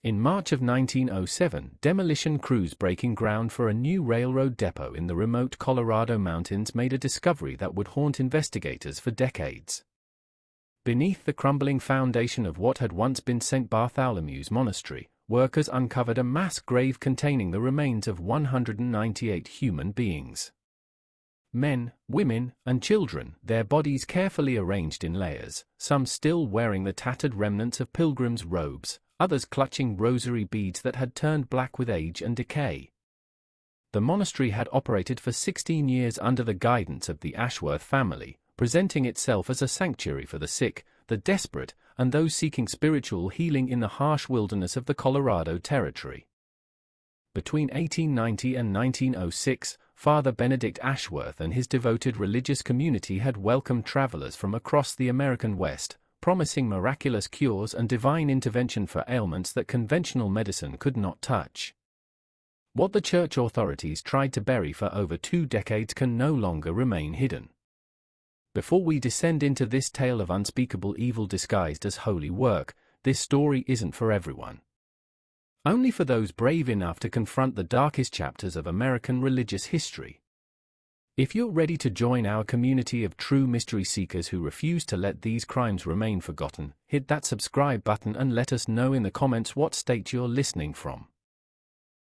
In March of 1907, demolition crews breaking ground for a new railroad depot in the remote Colorado mountains made a discovery that would haunt investigators for decades. Beneath the crumbling foundation of what had once been St. Bartholomew's Monastery, workers uncovered a mass grave containing the remains of 198 human beings. Men, women, and children, their bodies carefully arranged in layers, some still wearing the tattered remnants of pilgrims' robes, others clutching rosary beads that had turned black with age and decay. The monastery had operated for 16 years under the guidance of the Ashworth family, presenting itself as a sanctuary for the sick, the desperate, and those seeking spiritual healing in the harsh wilderness of the Colorado Territory. Between 1890 and 1906, Father Benedict Ashworth and his devoted religious community had welcomed travelers from across the American West, promising miraculous cures and divine intervention for ailments that conventional medicine could not touch. What the church authorities tried to bury for over 2 decades can no longer remain hidden. Before we descend into this tale of unspeakable evil disguised as holy work, this story isn't for everyone. Only for those brave enough to confront the darkest chapters of American religious history. If you're ready to join our community of true mystery seekers who refuse to let these crimes remain forgotten, hit that subscribe button and let us know in the comments what state you're listening from.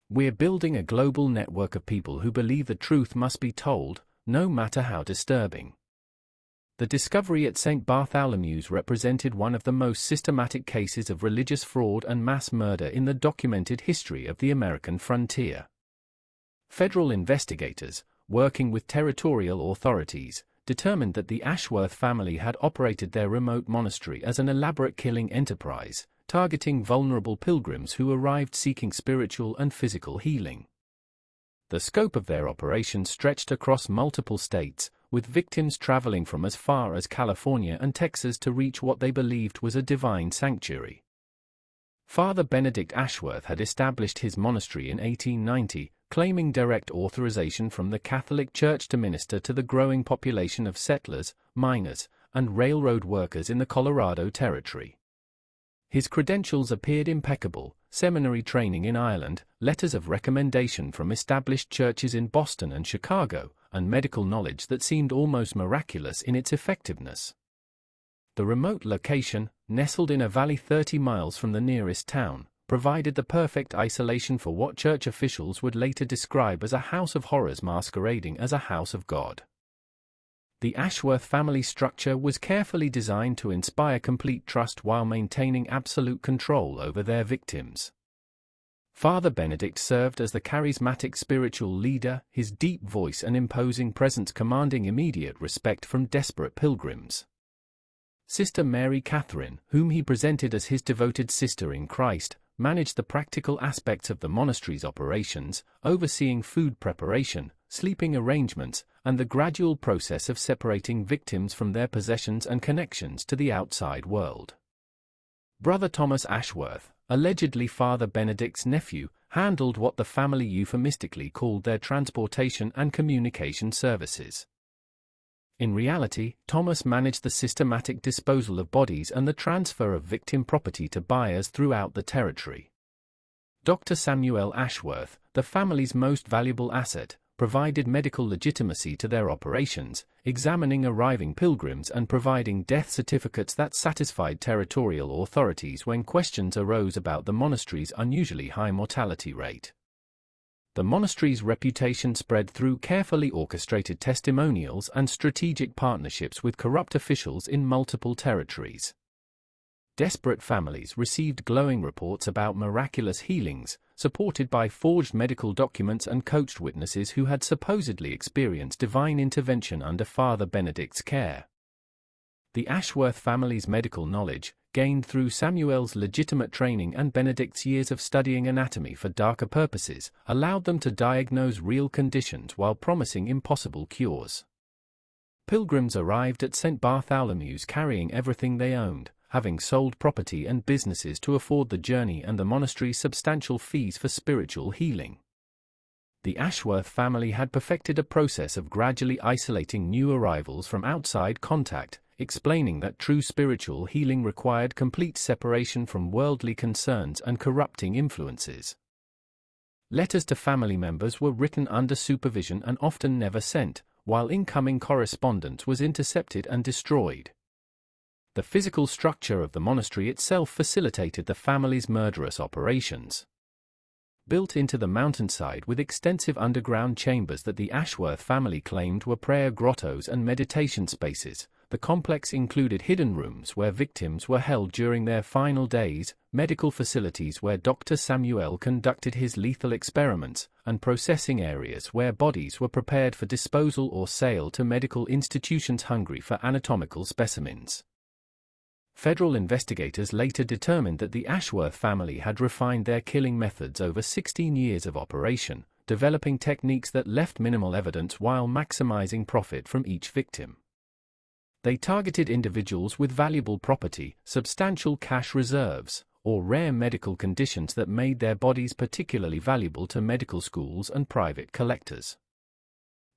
We're building a global network of people who believe the truth must be told, no matter how disturbing. The discovery at St. Bartholomew's represented one of the most systematic cases of religious fraud and mass murder in the documented history of the American frontier. Federal investigators, working with territorial authorities, determined that the Ashworth family had operated their remote monastery as an elaborate killing enterprise, targeting vulnerable pilgrims who arrived seeking spiritual and physical healing. The scope of their operation stretched across multiple states, with victims traveling from as far as California and Texas to reach what they believed was a divine sanctuary. Father Benedict Ashworth had established his monastery in 1890, claiming direct authorization from the Catholic Church to minister to the growing population of settlers, miners, and railroad workers in the Colorado Territory. His credentials appeared impeccable: seminary training in Ireland, letters of recommendation from established churches in Boston and Chicago, and medical knowledge that seemed almost miraculous in its effectiveness. The remote location, nestled in a valley 30 miles from the nearest town, provided the perfect isolation for what church officials would later describe as a house of horrors masquerading as a house of God. The Ashworth family structure was carefully designed to inspire complete trust while maintaining absolute control over their victims. Father Benedict served as the charismatic spiritual leader, his deep voice and imposing presence commanding immediate respect from desperate pilgrims. Sister Mary Catherine, whom he presented as his devoted sister in Christ, managed the practical aspects of the monastery's operations, overseeing food preparation, sleeping arrangements, and the gradual process of separating victims from their possessions and connections to the outside world. Brother Thomas Ashworth, allegedly Father Benedict's nephew, handled what the family euphemistically called their transportation and communication services. In reality, Thomas managed the systematic disposal of bodies and the transfer of victim property to buyers throughout the territory. Dr. Samuel Ashworth, the family's most valuable asset, provided medical legitimacy to their operations, examining arriving pilgrims and providing death certificates that satisfied territorial authorities when questions arose about the monastery's unusually high mortality rate. The monastery's reputation spread through carefully orchestrated testimonials and strategic partnerships with corrupt officials in multiple territories. Desperate families received glowing reports about miraculous healings, supported by forged medical documents and coached witnesses who had supposedly experienced divine intervention under Father Benedict's care. The Ashworth family's medical knowledge, gained through Samuel's legitimate training and Benedict's years of studying anatomy for darker purposes, allowed them to diagnose real conditions while promising impossible cures. Pilgrims arrived at St. Bartholomew's carrying everything they owned, having sold property and businesses to afford the journey and the monastery's substantial fees for spiritual healing. The Ashworth family had perfected a process of gradually isolating new arrivals from outside contact, explaining that true spiritual healing required complete separation from worldly concerns and corrupting influences. Letters to family members were written under supervision and often never sent, while incoming correspondence was intercepted and destroyed. The physical structure of the monastery itself facilitated the family's murderous operations. Built into the mountainside with extensive underground chambers that the Ashworth family claimed were prayer grottos and meditation spaces, the complex included hidden rooms where victims were held during their final days, medical facilities where Dr. Samuel conducted his lethal experiments, and processing areas where bodies were prepared for disposal or sale to medical institutions hungry for anatomical specimens. Federal investigators later determined that the Ashworth family had refined their killing methods over 16 years of operation, developing techniques that left minimal evidence while maximizing profit from each victim. They targeted individuals with valuable property, substantial cash reserves, or rare medical conditions that made their bodies particularly valuable to medical schools and private collectors.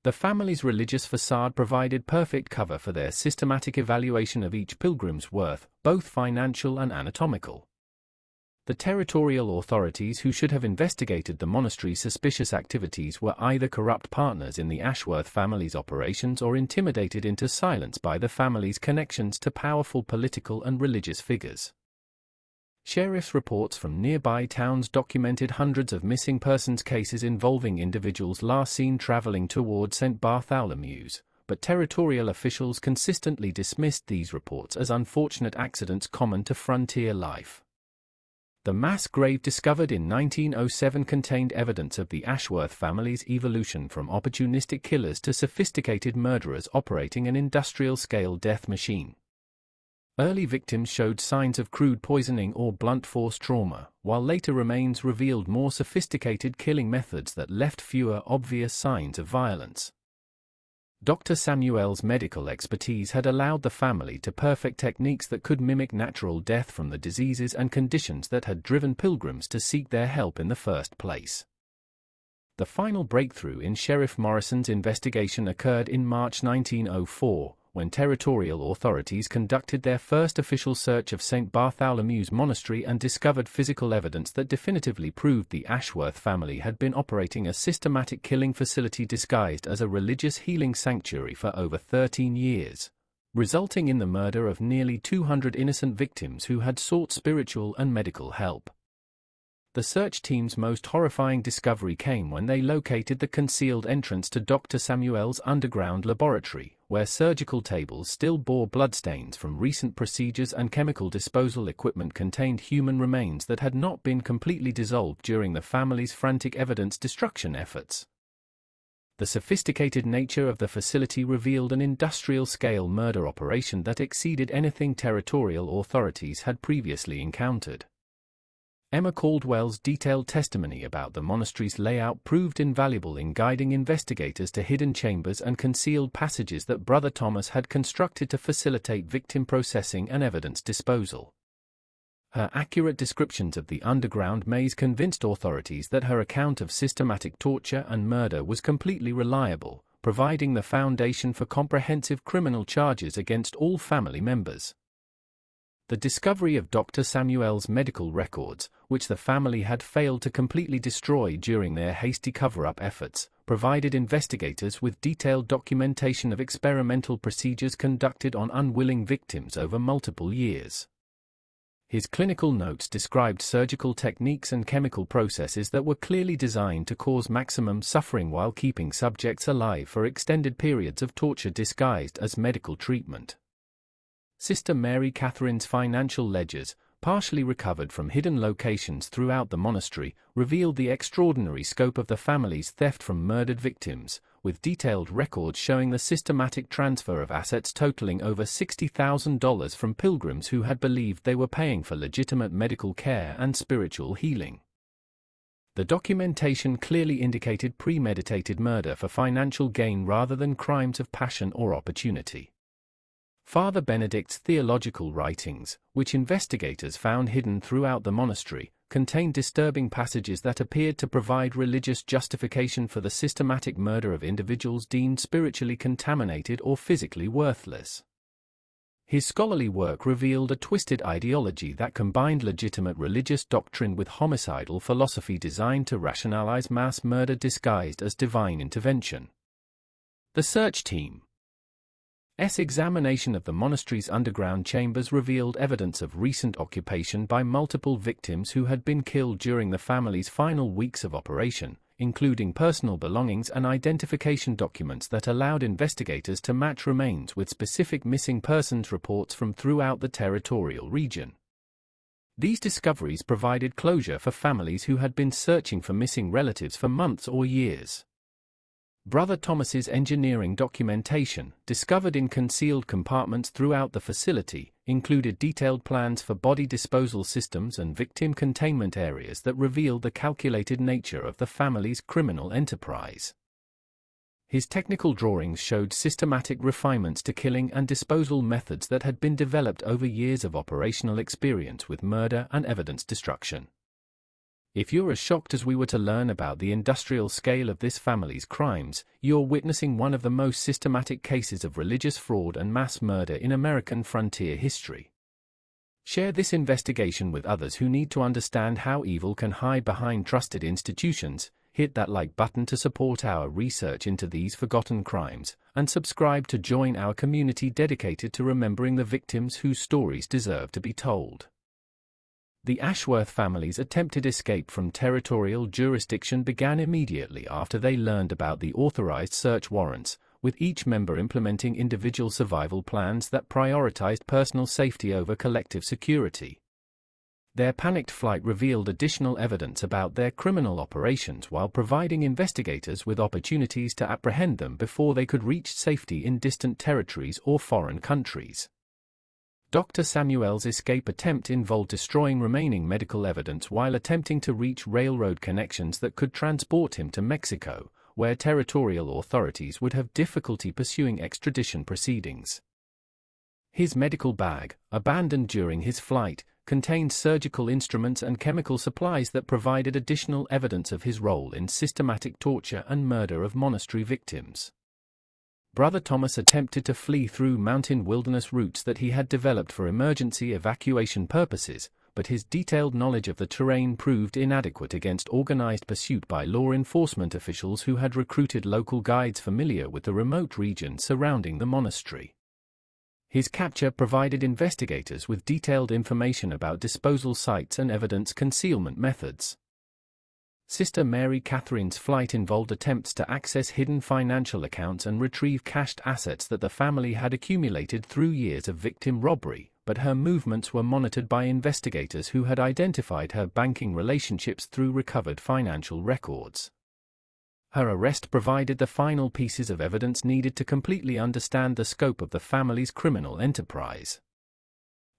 The family's religious facade provided perfect cover for their systematic evaluation of each pilgrim's worth, both financial and anatomical. The territorial authorities who should have investigated the monastery's suspicious activities were either corrupt partners in the Ashworth family's operations or intimidated into silence by the family's connections to powerful political and religious figures. Sheriff's reports from nearby towns documented hundreds of missing persons cases involving individuals last seen traveling toward St. Bartholomew's, but territorial officials consistently dismissed these reports as unfortunate accidents common to frontier life. The mass grave discovered in 1907 contained evidence of the Ashworth family's evolution from opportunistic killers to sophisticated murderers operating an industrial-scale death machine. Early victims showed signs of crude poisoning or blunt force trauma, while later remains revealed more sophisticated killing methods that left fewer obvious signs of violence. Dr. Samuel's medical expertise had allowed the family to perfect techniques that could mimic natural death from the diseases and conditions that had driven pilgrims to seek their help in the first place. The final breakthrough in Sheriff Morrison's investigation occurred in March 1904, when territorial authorities conducted their first official search of St. Bartholomew's Monastery and discovered physical evidence that definitively proved the Ashworth family had been operating a systematic killing facility disguised as a religious healing sanctuary for over 13 years, resulting in the murder of nearly 200 innocent victims who had sought spiritual and medical help. The search team's most horrifying discovery came when they located the concealed entrance to Dr. Samuel's underground laboratory, where surgical tables still bore bloodstains from recent procedures and chemical disposal equipment contained human remains that had not been completely dissolved during the family's frantic evidence destruction efforts. The sophisticated nature of the facility revealed an industrial-scale murder operation that exceeded anything territorial authorities had previously encountered. Emma Caldwell's detailed testimony about the monastery's layout proved invaluable in guiding investigators to hidden chambers and concealed passages that Brother Thomas had constructed to facilitate victim processing and evidence disposal. Her accurate descriptions of the underground maze convinced authorities that her account of systematic torture and murder was completely reliable, providing the foundation for comprehensive criminal charges against all family members. The discovery of Dr. Samuel's medical records, which the family had failed to completely destroy during their hasty cover-up efforts, provided investigators with detailed documentation of experimental procedures conducted on unwilling victims over multiple years. His clinical notes described surgical techniques and chemical processes that were clearly designed to cause maximum suffering while keeping subjects alive for extended periods of torture disguised as medical treatment. Sister Mary Catherine's financial ledgers, partially recovered from hidden locations throughout the monastery, revealed the extraordinary scope of the family's theft from murdered victims, with detailed records showing the systematic transfer of assets totaling over $60,000 from pilgrims who had believed they were paying for legitimate medical care and spiritual healing. The documentation clearly indicated premeditated murder for financial gain rather than crimes of passion or opportunity. Father Benedict's theological writings, which investigators found hidden throughout the monastery, contained disturbing passages that appeared to provide religious justification for the systematic murder of individuals deemed spiritually contaminated or physically worthless. His scholarly work revealed a twisted ideology that combined legitimate religious doctrine with homicidal philosophy designed to rationalize mass murder disguised as divine intervention. The search team's examination of the monastery's underground chambers revealed evidence of recent occupation by multiple victims who had been killed during the family's final weeks of operation, including personal belongings and identification documents that allowed investigators to match remains with specific missing persons reports from throughout the territorial region. These discoveries provided closure for families who had been searching for missing relatives for months or years. Brother Thomas's engineering documentation, discovered in concealed compartments throughout the facility, included detailed plans for body disposal systems and victim containment areas that revealed the calculated nature of the family's criminal enterprise. His technical drawings showed systematic refinements to killing and disposal methods that had been developed over years of operational experience with murder and evidence destruction. If you're as shocked as we were to learn about the industrial scale of this family's crimes, you're witnessing one of the most systematic cases of religious fraud and mass murder in American frontier history. Share this investigation with others who need to understand how evil can hide behind trusted institutions. Hit that like button to support our research into these forgotten crimes, and subscribe to join our community dedicated to remembering the victims whose stories deserve to be told. The Ashworth family's attempted escape from territorial jurisdiction began immediately after they learned about the authorized search warrants, with each member implementing individual survival plans that prioritized personal safety over collective security. Their panicked flight revealed additional evidence about their criminal operations while providing investigators with opportunities to apprehend them before they could reach safety in distant territories or foreign countries. Dr. Samuel's escape attempt involved destroying remaining medical evidence while attempting to reach railroad connections that could transport him to Mexico, where territorial authorities would have difficulty pursuing extradition proceedings. His medical bag, abandoned during his flight, contained surgical instruments and chemical supplies that provided additional evidence of his role in systematic torture and murder of monastery victims. Brother Thomas attempted to flee through mountain wilderness routes that he had developed for emergency evacuation purposes, but his detailed knowledge of the terrain proved inadequate against organized pursuit by law enforcement officials who had recruited local guides familiar with the remote region surrounding the monastery. His capture provided investigators with detailed information about disposal sites and evidence concealment methods. Sister Mary Catherine's flight involved attempts to access hidden financial accounts and retrieve cached assets that the family had accumulated through years of victim robbery, but her movements were monitored by investigators who had identified her banking relationships through recovered financial records. Her arrest provided the final pieces of evidence needed to completely understand the scope of the family's criminal enterprise.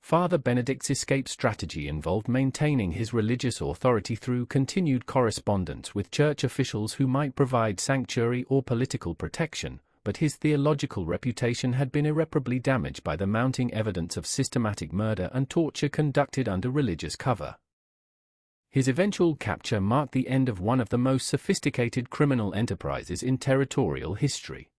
Father Benedict's escape strategy involved maintaining his religious authority through continued correspondence with church officials who might provide sanctuary or political protection, but his theological reputation had been irreparably damaged by the mounting evidence of systematic murder and torture conducted under religious cover. His eventual capture marked the end of one of the most sophisticated criminal enterprises in territorial history.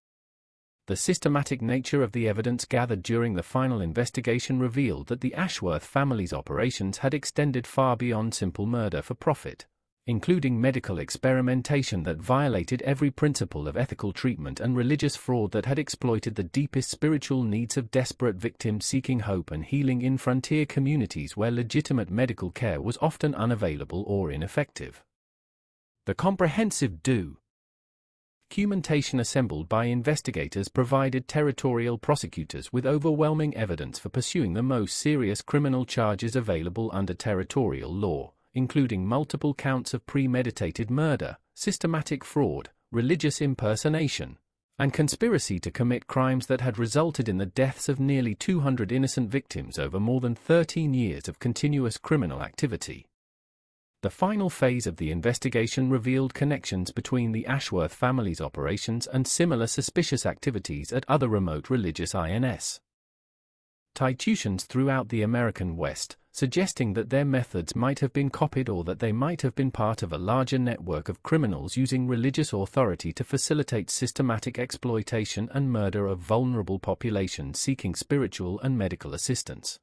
The systematic nature of the evidence gathered during the final investigation revealed that the Ashworth family's operations had extended far beyond simple murder for profit, including medical experimentation that violated every principle of ethical treatment and religious fraud that had exploited the deepest spiritual needs of desperate victims seeking hope and healing in frontier communities where legitimate medical care was often unavailable or ineffective. The comprehensive documentation assembled by investigators provided territorial prosecutors with overwhelming evidence for pursuing the most serious criminal charges available under territorial law, including multiple counts of premeditated murder, systematic fraud, religious impersonation, and conspiracy to commit crimes that had resulted in the deaths of nearly 200 innocent victims over more than 13 years of continuous criminal activity. The final phase of the investigation revealed connections between the Ashworth family's operations and similar suspicious activities at other remote religious institutions throughout the American West, suggesting that their methods might have been copied or that they might have been part of a larger network of criminals using religious authority to facilitate systematic exploitation and murder of vulnerable populations seeking spiritual and medical assistance.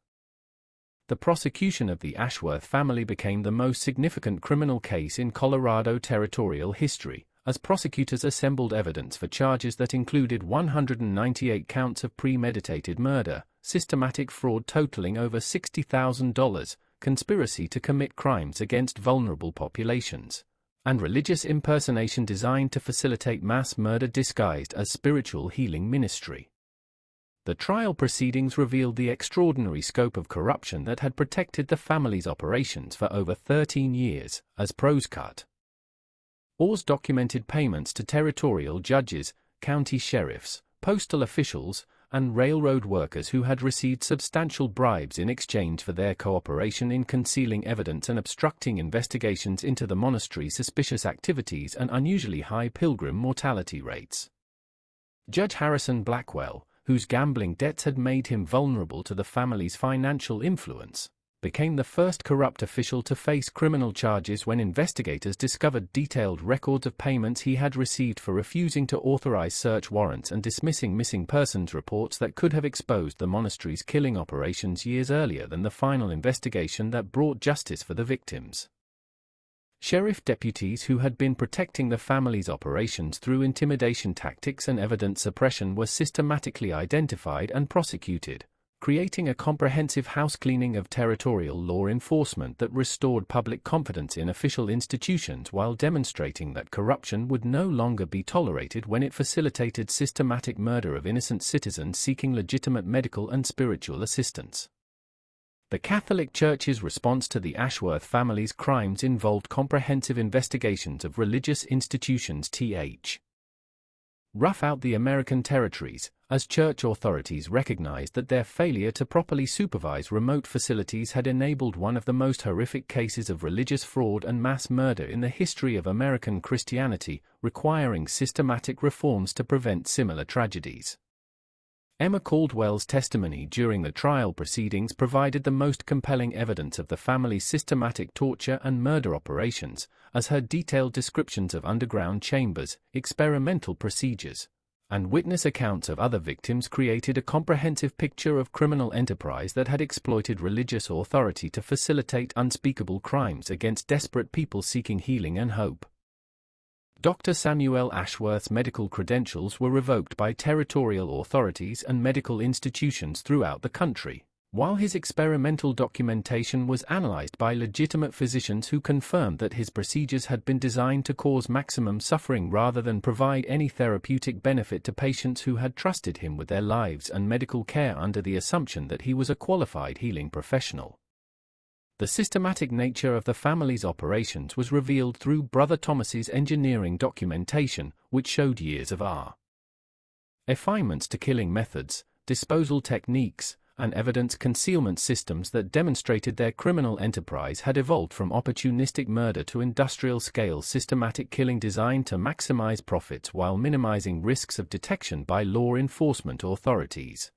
The prosecution of the Ashworth family became the most significant criminal case in Colorado territorial history, as prosecutors assembled evidence for charges that included 198 counts of premeditated murder, systematic fraud totaling over $60,000, conspiracy to commit crimes against vulnerable populations, and religious impersonation designed to facilitate mass murder disguised as spiritual healing ministry. The trial proceedings revealed the extraordinary scope of corruption that had protected the family's operations for over 13 years, as prose cut. Oars documented payments to territorial judges, county sheriffs, postal officials, and railroad workers who had received substantial bribes in exchange for their cooperation in concealing evidence and obstructing investigations into the monastery's suspicious activities and unusually high pilgrim mortality rates. Judge Harrison Blackwell, whose gambling debts had made him vulnerable to the family's financial influence, became the first corrupt official to face criminal charges when investigators discovered detailed records of payments he had received for refusing to authorize search warrants and dismissing missing persons reports that could have exposed the monastery's killing operations years earlier than the final investigation that brought justice for the victims. Sheriff deputies who had been protecting the family's operations through intimidation tactics and evidence suppression were systematically identified and prosecuted, creating a comprehensive housecleaning of territorial law enforcement that restored public confidence in official institutions while demonstrating that corruption would no longer be tolerated when it facilitated systematic murder of innocent citizens seeking legitimate medical and spiritual assistance. The Catholic Church's response to the Ashworth family's crimes involved comprehensive investigations of religious institutions rough out the American territories, as church authorities recognized that their failure to properly supervise remote facilities had enabled one of the most horrific cases of religious fraud and mass murder in the history of American Christianity, requiring systematic reforms to prevent similar tragedies. Emma Caldwell's testimony during the trial proceedings provided the most compelling evidence of the family's systematic torture and murder operations, as her detailed descriptions of underground chambers, experimental procedures, and witness accounts of other victims created a comprehensive picture of criminal enterprise that had exploited religious authority to facilitate unspeakable crimes against desperate people seeking healing and hope. Dr. Samuel Ashworth's medical credentials were revoked by territorial authorities and medical institutions throughout the country, while his experimental documentation was analyzed by legitimate physicians who confirmed that his procedures had been designed to cause maximum suffering rather than provide any therapeutic benefit to patients who had trusted him with their lives and medical care under the assumption that he was a qualified healing professional. The systematic nature of the family's operations was revealed through Brother Thomas's engineering documentation, which showed years of refinements to killing methods, disposal techniques, and evidence concealment systems that demonstrated their criminal enterprise had evolved from opportunistic murder to industrial-scale systematic killing designed to maximize profits while minimizing risks of detection by law enforcement authorities.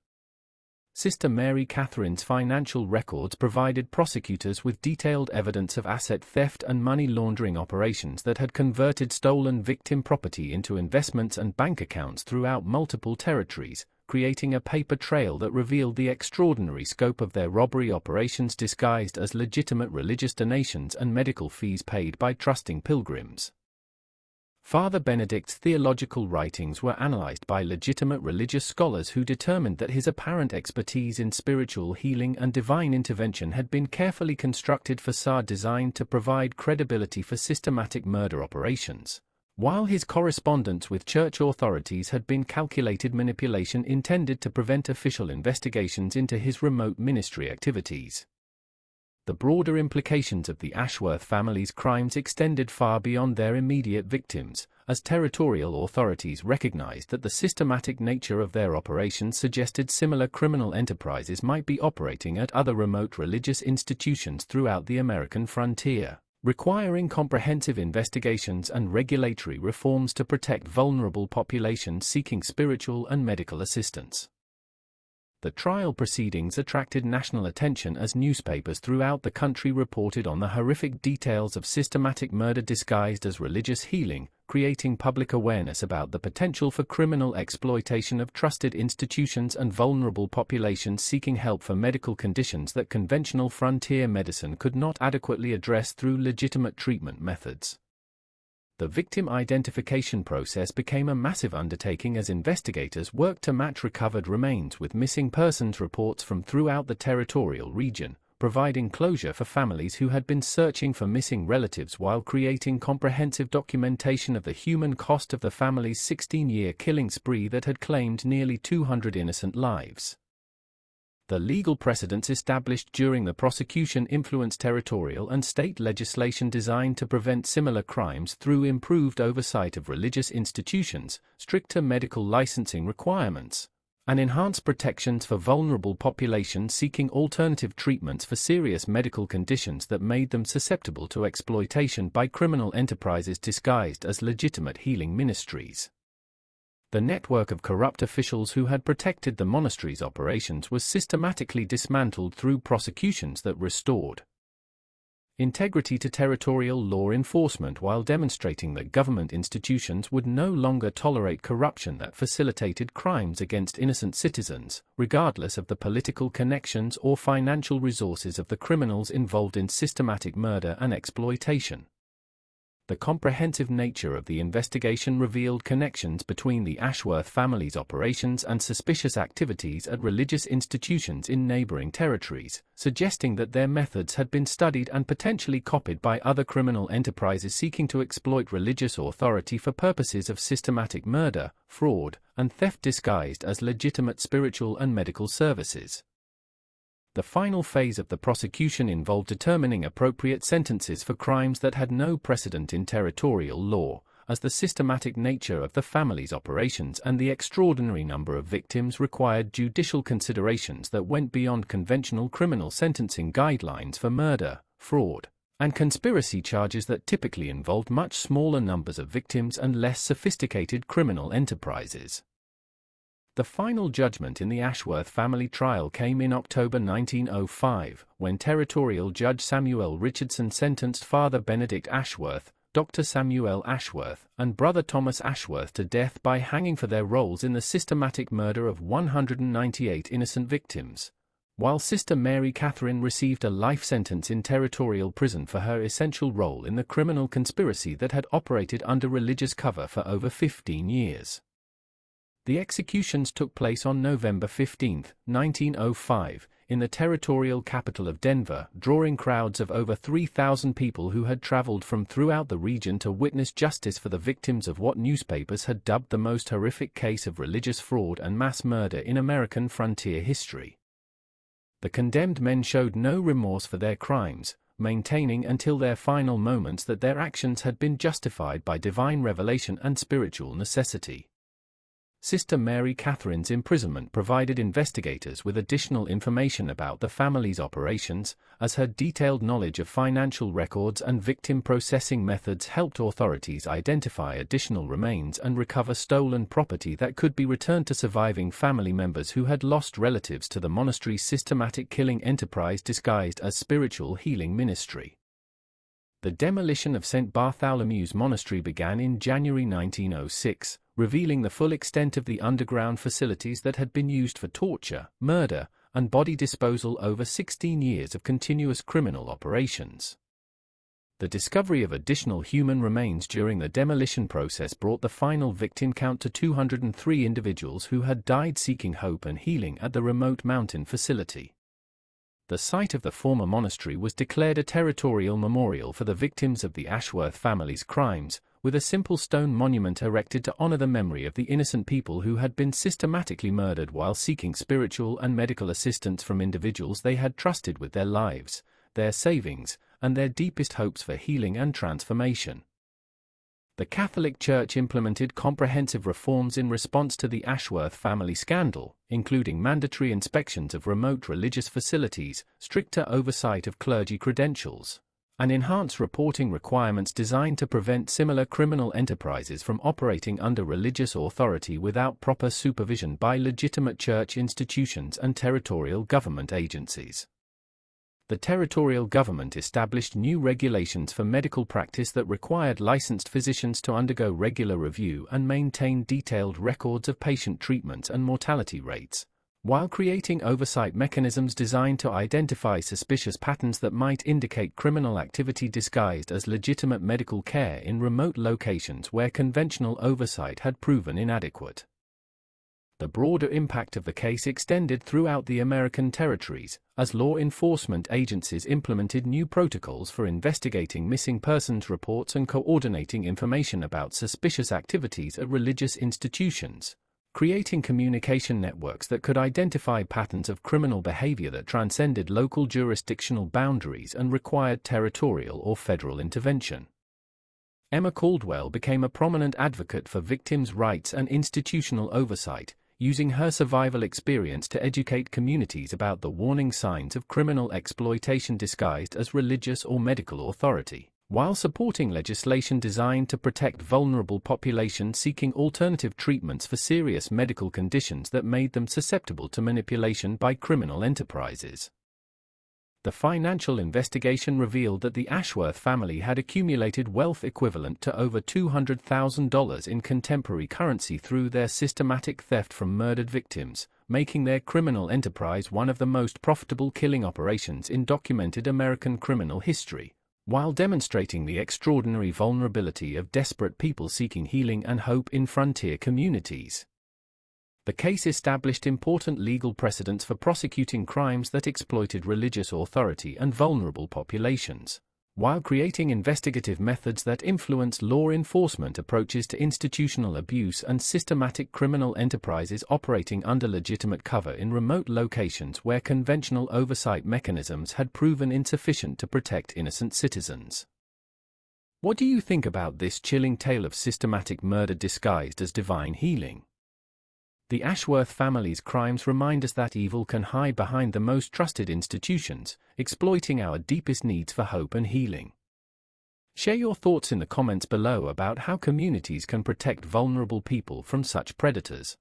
Sister Mary Catherine's financial records provided prosecutors with detailed evidence of asset theft and money laundering operations that had converted stolen victim property into investments and bank accounts throughout multiple territories, creating a paper trail that revealed the extraordinary scope of their robbery operations disguised as legitimate religious donations and medical fees paid by trusting pilgrims. Father Benedict's theological writings were analyzed by legitimate religious scholars who determined that his apparent expertise in spiritual healing and divine intervention had been carefully constructed facade designed to provide credibility for systematic murder operations, while his correspondence with church authorities had been calculated manipulation intended to prevent official investigations into his remote ministry activities. The broader implications of the Ashworth family's crimes extended far beyond their immediate victims, as territorial authorities recognized that the systematic nature of their operations suggested similar criminal enterprises might be operating at other remote religious institutions throughout the American frontier, requiring comprehensive investigations and regulatory reforms to protect vulnerable populations seeking spiritual and medical assistance. The trial proceedings attracted national attention as newspapers throughout the country reported on the horrific details of systematic murder disguised as religious healing, creating public awareness about the potential for criminal exploitation of trusted institutions and vulnerable populations seeking help for medical conditions that conventional frontier medicine could not adequately address through legitimate treatment methods. The victim identification process became a massive undertaking as investigators worked to match recovered remains with missing persons reports from throughout the territorial region, providing closure for families who had been searching for missing relatives while creating comprehensive documentation of the human cost of the family's 16-year killing spree that had claimed nearly 200 innocent lives. The legal precedents established during the prosecution influenced territorial and state legislation designed to prevent similar crimes through improved oversight of religious institutions, stricter medical licensing requirements, and enhanced protections for vulnerable populations seeking alternative treatments for serious medical conditions that made them susceptible to exploitation by criminal enterprises disguised as legitimate healing ministries. The network of corrupt officials who had protected the monastery's operations was systematically dismantled through prosecutions that restored integrity to territorial law enforcement while demonstrating that government institutions would no longer tolerate corruption that facilitated crimes against innocent citizens, regardless of the political connections or financial resources of the criminals involved in systematic murder and exploitation. The comprehensive nature of the investigation revealed connections between the Ashworth family's operations and suspicious activities at religious institutions in neighboring territories, suggesting that their methods had been studied and potentially copied by other criminal enterprises seeking to exploit religious authority for purposes of systematic murder, fraud, and theft disguised as legitimate spiritual and medical services. The final phase of the prosecution involved determining appropriate sentences for crimes that had no precedent in territorial law, as the systematic nature of the family's operations and the extraordinary number of victims required judicial considerations that went beyond conventional criminal sentencing guidelines for murder, fraud, and conspiracy charges that typically involved much smaller numbers of victims and less sophisticated criminal enterprises. The final judgment in the Ashworth family trial came in October 1905, when Territorial Judge Samuel Richardson sentenced Father Benedict Ashworth, Dr. Samuel Ashworth, and Brother Thomas Ashworth to death by hanging for their roles in the systematic murder of 198 innocent victims, while Sister Mary Catherine received a life sentence in territorial prison for her essential role in the criminal conspiracy that had operated under religious cover for over 15 years. The executions took place on November 15, 1905, in the territorial capital of Denver, drawing crowds of over 3,000 people who had traveled from throughout the region to witness justice for the victims of what newspapers had dubbed the most horrific case of religious fraud and mass murder in American frontier history. The condemned men showed no remorse for their crimes, maintaining until their final moments that their actions had been justified by divine revelation and spiritual necessity. Sister Mary Catherine's imprisonment provided investigators with additional information about the family's operations, as her detailed knowledge of financial records and victim processing methods helped authorities identify additional remains and recover stolen property that could be returned to surviving family members who had lost relatives to the monastery's systematic killing enterprise disguised as spiritual healing ministry. The demolition of St. Bartholomew's Monastery began in January 1906, revealing the full extent of the underground facilities that had been used for torture, murder, and body disposal over 16 years of continuous criminal operations. The discovery of additional human remains during the demolition process brought the final victim count to 203 individuals who had died seeking hope and healing at the remote mountain facility. The site of the former monastery was declared a territorial memorial for the victims of the Ashworth family's crimes, with a simple stone monument erected to honor the memory of the innocent people who had been systematically murdered while seeking spiritual and medical assistance from individuals they had trusted with their lives, their savings, and their deepest hopes for healing and transformation. The Catholic Church implemented comprehensive reforms in response to the Ashworth family scandal, including mandatory inspections of remote religious facilities, stricter oversight of clergy credentials, and enhance reporting requirements designed to prevent similar criminal enterprises from operating under religious authority without proper supervision by legitimate church institutions and territorial government agencies. The territorial government established new regulations for medical practice that required licensed physicians to undergo regular review and maintain detailed records of patient treatments and mortality rates, while creating oversight mechanisms designed to identify suspicious patterns that might indicate criminal activity disguised as legitimate medical care in remote locations where conventional oversight had proven inadequate. The broader impact of the case extended throughout the American territories, as law enforcement agencies implemented new protocols for investigating missing persons reports and coordinating information about suspicious activities at religious institutions, creating communication networks that could identify patterns of criminal behavior that transcended local jurisdictional boundaries and required territorial or federal intervention. Emma Caldwell became a prominent advocate for victims' rights and institutional oversight, using her survival experience to educate communities about the warning signs of criminal exploitation disguised as religious or medical authority, while supporting legislation designed to protect vulnerable populations seeking alternative treatments for serious medical conditions that made them susceptible to manipulation by criminal enterprises. The financial investigation revealed that the Ashworth family had accumulated wealth equivalent to over $200,000 in contemporary currency through their systematic theft from murdered victims, making their criminal enterprise one of the most profitable killing operations in documented American criminal history, while demonstrating the extraordinary vulnerability of desperate people seeking healing and hope in frontier communities. The case established important legal precedents for prosecuting crimes that exploited religious authority and vulnerable populations, while creating investigative methods that influence law enforcement approaches to institutional abuse and systematic criminal enterprises operating under legitimate cover in remote locations where conventional oversight mechanisms had proven insufficient to protect innocent citizens. What do you think about this chilling tale of systematic murder disguised as divine healing? The Ashworth family's crimes remind us that evil can hide behind the most trusted institutions, exploiting our deepest needs for hope and healing. Share your thoughts in the comments below about how communities can protect vulnerable people from such predators.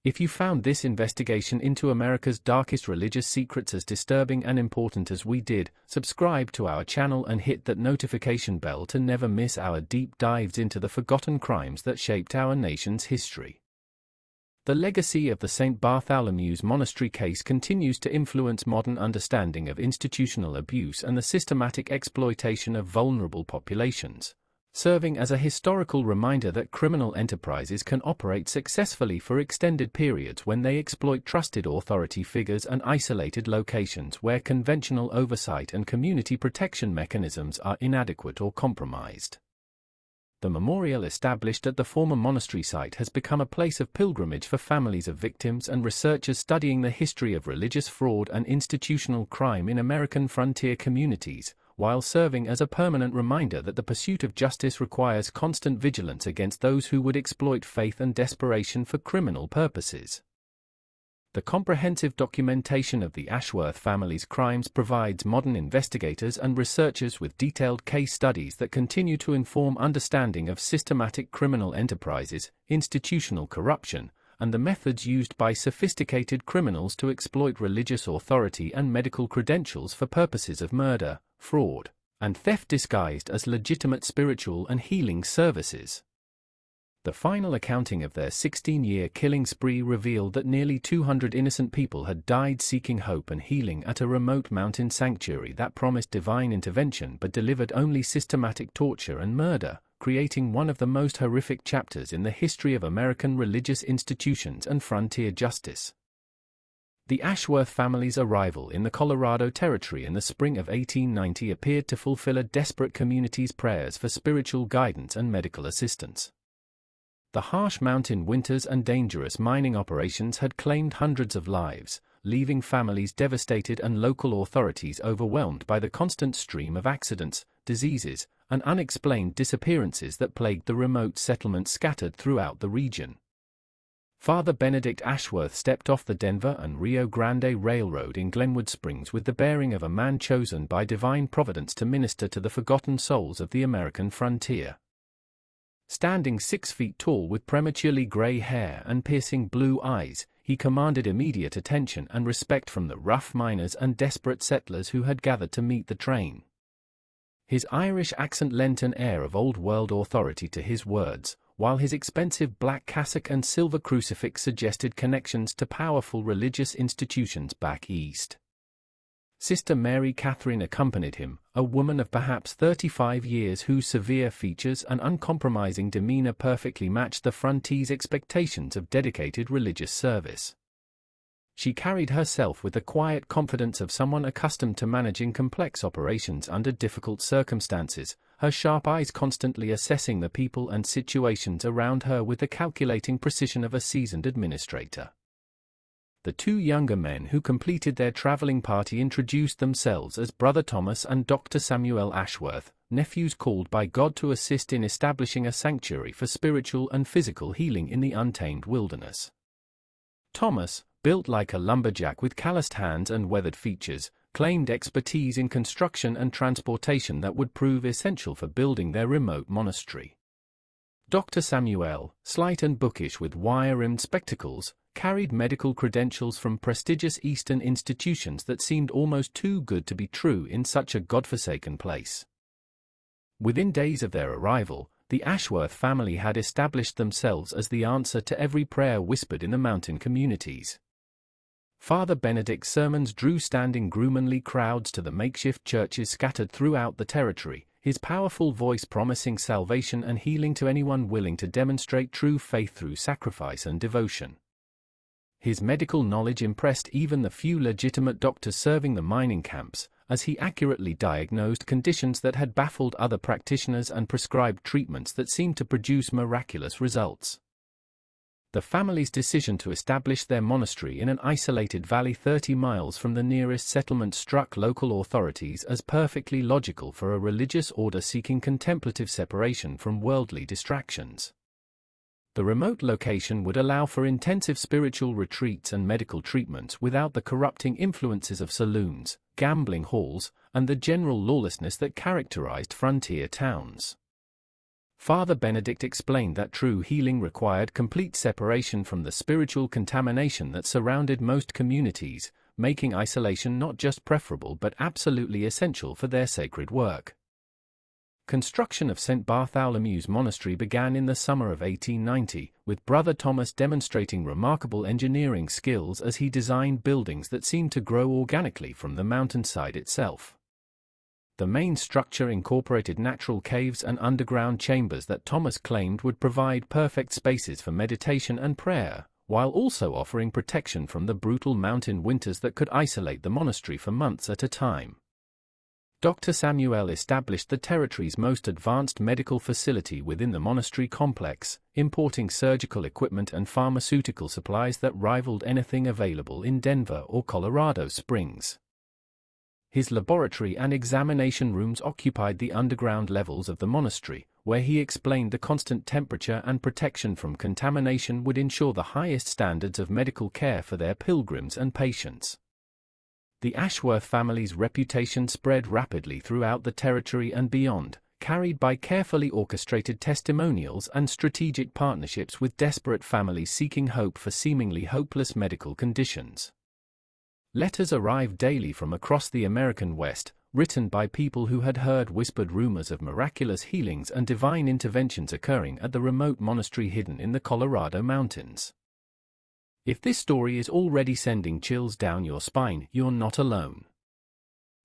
If you found this investigation into America's darkest religious secrets as disturbing and important as we did, subscribe to our channel and hit that notification bell to never miss our deep dives into the forgotten crimes that shaped our nation's history. The legacy of the St. Bartholomew's Monastery case continues to influence modern understanding of institutional abuse and the systematic exploitation of vulnerable populations, serving as a historical reminder that criminal enterprises can operate successfully for extended periods when they exploit trusted authority figures and isolated locations where conventional oversight and community protection mechanisms are inadequate or compromised. The memorial established at the former monastery site has become a place of pilgrimage for families of victims and researchers studying the history of religious fraud and institutional crime in American frontier communities, while serving as a permanent reminder that the pursuit of justice requires constant vigilance against those who would exploit faith and desperation for criminal purposes. The comprehensive documentation of the Ashworth family's crimes provides modern investigators and researchers with detailed case studies that continue to inform understanding of systematic criminal enterprises, institutional corruption, and the methods used by sophisticated criminals to exploit religious authority and medical credentials for purposes of murder, fraud, and theft disguised as legitimate spiritual and healing services. The final accounting of their 16-year killing spree revealed that nearly 200 innocent people had died seeking hope and healing at a remote mountain sanctuary that promised divine intervention but delivered only systematic torture and murder, creating one of the most horrific chapters in the history of American religious institutions and frontier justice. The Ashworth family's arrival in the Colorado Territory in the spring of 1890 appeared to fulfill a desperate community's prayers for spiritual guidance and medical assistance. The harsh mountain winters and dangerous mining operations had claimed hundreds of lives, leaving families devastated and local authorities overwhelmed by the constant stream of accidents, diseases, and unexplained disappearances that plagued the remote settlements scattered throughout the region. Father Benedict Ashworth stepped off the Denver and Rio Grande Railroad in Glenwood Springs with the bearing of a man chosen by divine providence to minister to the forgotten souls of the American frontier. Standing 6 feet tall with prematurely gray hair and piercing blue eyes, he commanded immediate attention and respect from the rough miners and desperate settlers who had gathered to meet the train. His Irish accent lent an air of old-world authority to his words, while his expensive black cassock and silver crucifix suggested connections to powerful religious institutions back east. Sister Mary Catherine accompanied him, a woman of perhaps 35 years whose severe features and uncompromising demeanor perfectly matched the frontiers's expectations of dedicated religious service. She carried herself with the quiet confidence of someone accustomed to managing complex operations under difficult circumstances, her sharp eyes constantly assessing the people and situations around her with the calculating precision of a seasoned administrator. The 2 younger men who completed their traveling party introduced themselves as Brother Thomas and Dr. Samuel Ashworth, nephews called by God to assist in establishing a sanctuary for spiritual and physical healing in the untamed wilderness. Thomas, built like a lumberjack with calloused hands and weathered features, claimed expertise in construction and transportation that would prove essential for building their remote monastery. Dr. Samuel, slight and bookish with wire-rimmed spectacles, carried medical credentials from prestigious Eastern institutions that seemed almost too good to be true in such a godforsaken place. Within days of their arrival, the Ashworth family had established themselves as the answer to every prayer whispered in the mountain communities. Father Benedict's sermons drew standing room-only crowds to the makeshift churches scattered throughout the territory, his powerful voice promising salvation and healing to anyone willing to demonstrate true faith through sacrifice and devotion. His medical knowledge impressed even the few legitimate doctors serving the mining camps, as he accurately diagnosed conditions that had baffled other practitioners and prescribed treatments that seemed to produce miraculous results. The family's decision to establish their monastery in an isolated valley 30 miles from the nearest settlement struck local authorities as perfectly logical for a religious order seeking contemplative separation from worldly distractions. The remote location would allow for intensive spiritual retreats and medical treatments without the corrupting influences of saloons, gambling halls, and the general lawlessness that characterized frontier towns. Father Benedict explained that true healing required complete separation from the spiritual contamination that surrounded most communities, making isolation not just preferable but absolutely essential for their sacred work. Construction of St. Bartholomew's Monastery began in the summer of 1890, with Brother Thomas demonstrating remarkable engineering skills as he designed buildings that seemed to grow organically from the mountainside itself. The main structure incorporated natural caves and underground chambers that Thomas claimed would provide perfect spaces for meditation and prayer, while also offering protection from the brutal mountain winters that could isolate the monastery for months at a time. Dr. Samuel established the territory's most advanced medical facility within the monastery complex, importing surgical equipment and pharmaceutical supplies that rivaled anything available in Denver or Colorado Springs. His laboratory and examination rooms occupied the underground levels of the monastery, where he explained the constant temperature and protection from contamination would ensure the highest standards of medical care for their pilgrims and patients. The Ashworth family's reputation spread rapidly throughout the territory and beyond, carried by carefully orchestrated testimonials and strategic partnerships with desperate families seeking hope for seemingly hopeless medical conditions. Letters arrived daily from across the American West, written by people who had heard whispered rumors of miraculous healings and divine interventions occurring at the remote monastery hidden in the Colorado mountains. If this story is already sending chills down your spine, you're not alone.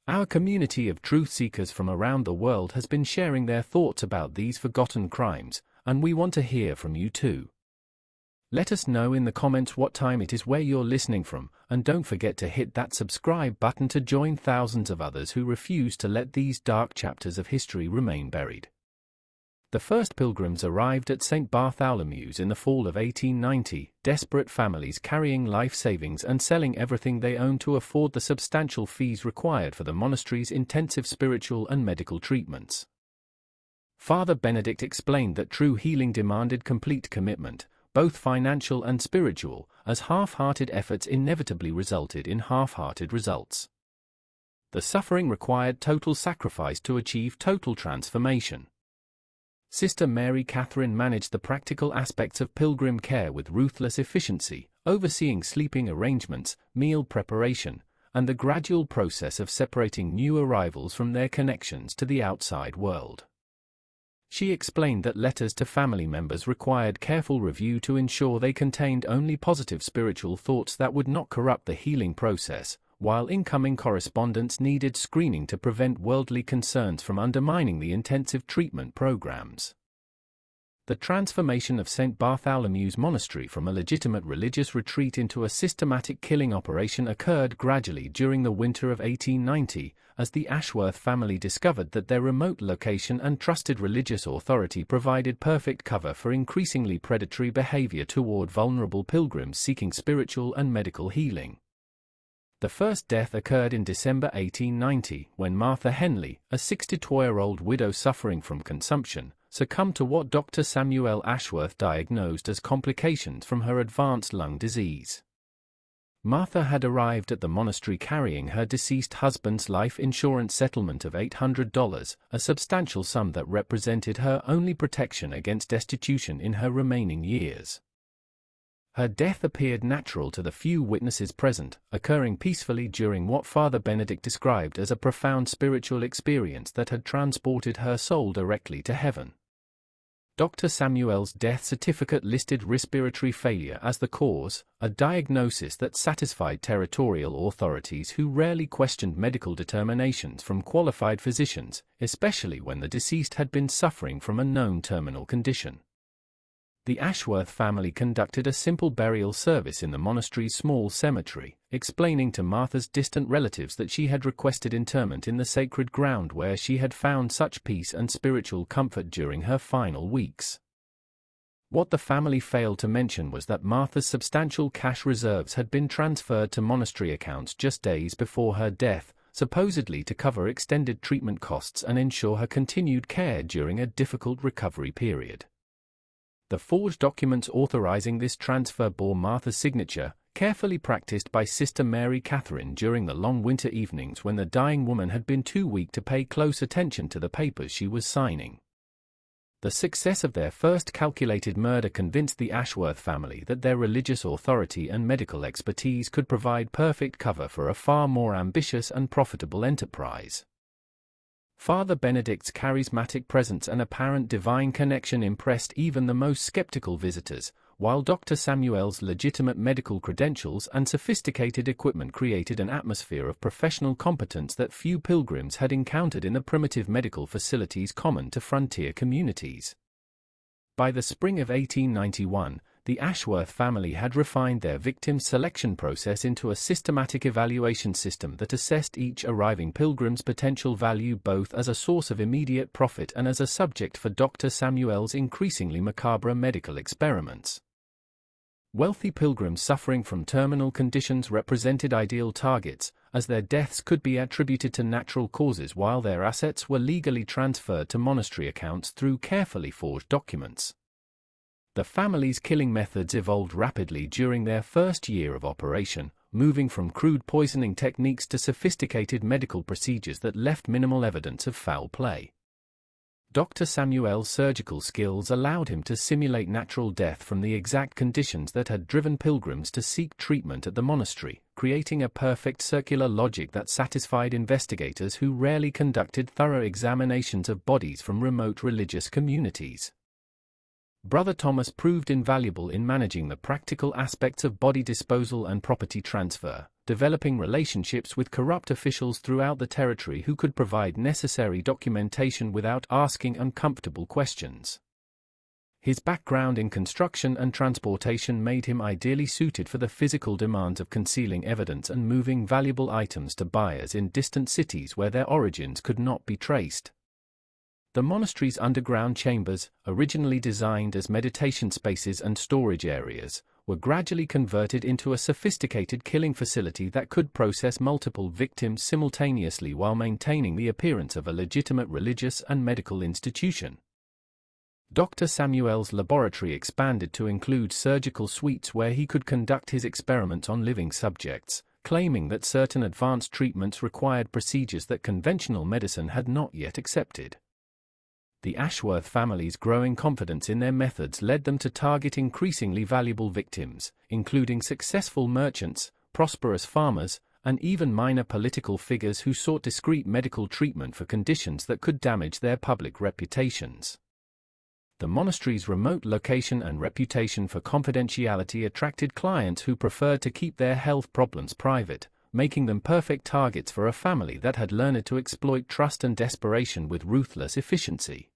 Our community of truth seekers from around the world has been sharing their thoughts about these forgotten crimes, and we want to hear from you too. Let us know in the comments what time it is where you're listening from, and don't forget to hit that subscribe button to join thousands of others who refuse to let these dark chapters of history remain buried. The first pilgrims arrived at St. Bartholomew's in the fall of 1890, desperate families carrying life savings and selling everything they owned to afford the substantial fees required for the monastery's intensive spiritual and medical treatments. Father Benedict explained that true healing demanded complete commitment, both financial and spiritual, as half-hearted efforts inevitably resulted in half-hearted results. The suffering required total sacrifice to achieve total transformation. Sister Mary Catherine managed the practical aspects of pilgrim care with ruthless efficiency, overseeing sleeping arrangements, meal preparation, and the gradual process of separating new arrivals from their connections to the outside world. She explained that letters to family members required careful review to ensure they contained only positive spiritual thoughts that would not corrupt the healing process, while incoming correspondence needed screening to prevent worldly concerns from undermining the intensive treatment programs. The transformation of St. Bartholomew's Monastery from a legitimate religious retreat into a systematic killing operation occurred gradually during the winter of 1890, as the Ashworth family discovered that their remote location and trusted religious authority provided perfect cover for increasingly predatory behavior toward vulnerable pilgrims seeking spiritual and medical healing. The first death occurred in December 1890, when Martha Henley, a 62-year-old widow suffering from consumption, succumbed to what Dr. Samuel Ashworth diagnosed as complications from her advanced lung disease. Martha had arrived at the monastery carrying her deceased husband's life insurance settlement of $800, a substantial sum that represented her only protection against destitution in her remaining years. Her death appeared natural to the few witnesses present, occurring peacefully during what Father Benedict described as a profound spiritual experience that had transported her soul directly to heaven. Dr. Samuel's death certificate listed respiratory failure as the cause, a diagnosis that satisfied territorial authorities who rarely questioned medical determinations from qualified physicians, especially when the deceased had been suffering from a known terminal condition. The Ashworth family conducted a simple burial service in the monastery's small cemetery, explaining to Martha's distant relatives that she had requested interment in the sacred ground where she had found such peace and spiritual comfort during her final weeks. What the family failed to mention was that Martha's substantial cash reserves had been transferred to monastery accounts just days before her death, supposedly to cover extended treatment costs and ensure her continued care during a difficult recovery period. The forged documents authorizing this transfer bore Martha's signature, carefully practiced by Sister Mary Catherine during the long winter evenings when the dying woman had been too weak to pay close attention to the papers she was signing. The success of their first calculated murder convinced the Ashworth family that their religious authority and medical expertise could provide perfect cover for a far more ambitious and profitable enterprise. Father Benedict's charismatic presence and apparent divine connection impressed even the most skeptical visitors, while Dr. Samuel's legitimate medical credentials and sophisticated equipment created an atmosphere of professional competence that few pilgrims had encountered in the primitive medical facilities common to frontier communities. By the spring of 1891, the Ashworth family had refined their victim selection process into a systematic evaluation system that assessed each arriving pilgrim's potential value both as a source of immediate profit and as a subject for Dr. Samuel's increasingly macabre medical experiments. Wealthy pilgrims suffering from terminal conditions represented ideal targets, as their deaths could be attributed to natural causes while their assets were legally transferred to monastery accounts through carefully forged documents. The family's killing methods evolved rapidly during their first year of operation, moving from crude poisoning techniques to sophisticated medical procedures that left minimal evidence of foul play. Dr. Samuel's surgical skills allowed him to simulate natural death from the exact conditions that had driven pilgrims to seek treatment at the monastery, creating a perfect circular logic that satisfied investigators who rarely conducted thorough examinations of bodies from remote religious communities. Brother Thomas proved invaluable in managing the practical aspects of body disposal and property transfer, developing relationships with corrupt officials throughout the territory who could provide necessary documentation without asking uncomfortable questions. His background in construction and transportation made him ideally suited for the physical demands of concealing evidence and moving valuable items to buyers in distant cities where their origins could not be traced. The monastery's underground chambers, originally designed as meditation spaces and storage areas, were gradually converted into a sophisticated killing facility that could process multiple victims simultaneously while maintaining the appearance of a legitimate religious and medical institution. Dr. Samuel's laboratory expanded to include surgical suites where he could conduct his experiments on living subjects, claiming that certain advanced treatments required procedures that conventional medicine had not yet accepted. The Ashworth family's growing confidence in their methods led them to target increasingly valuable victims, including successful merchants, prosperous farmers, and even minor political figures who sought discreet medical treatment for conditions that could damage their public reputations. The monastery's remote location and reputation for confidentiality attracted clients who preferred to keep their health problems private, making them perfect targets for a family that had learned to exploit trust and desperation with ruthless efficiency.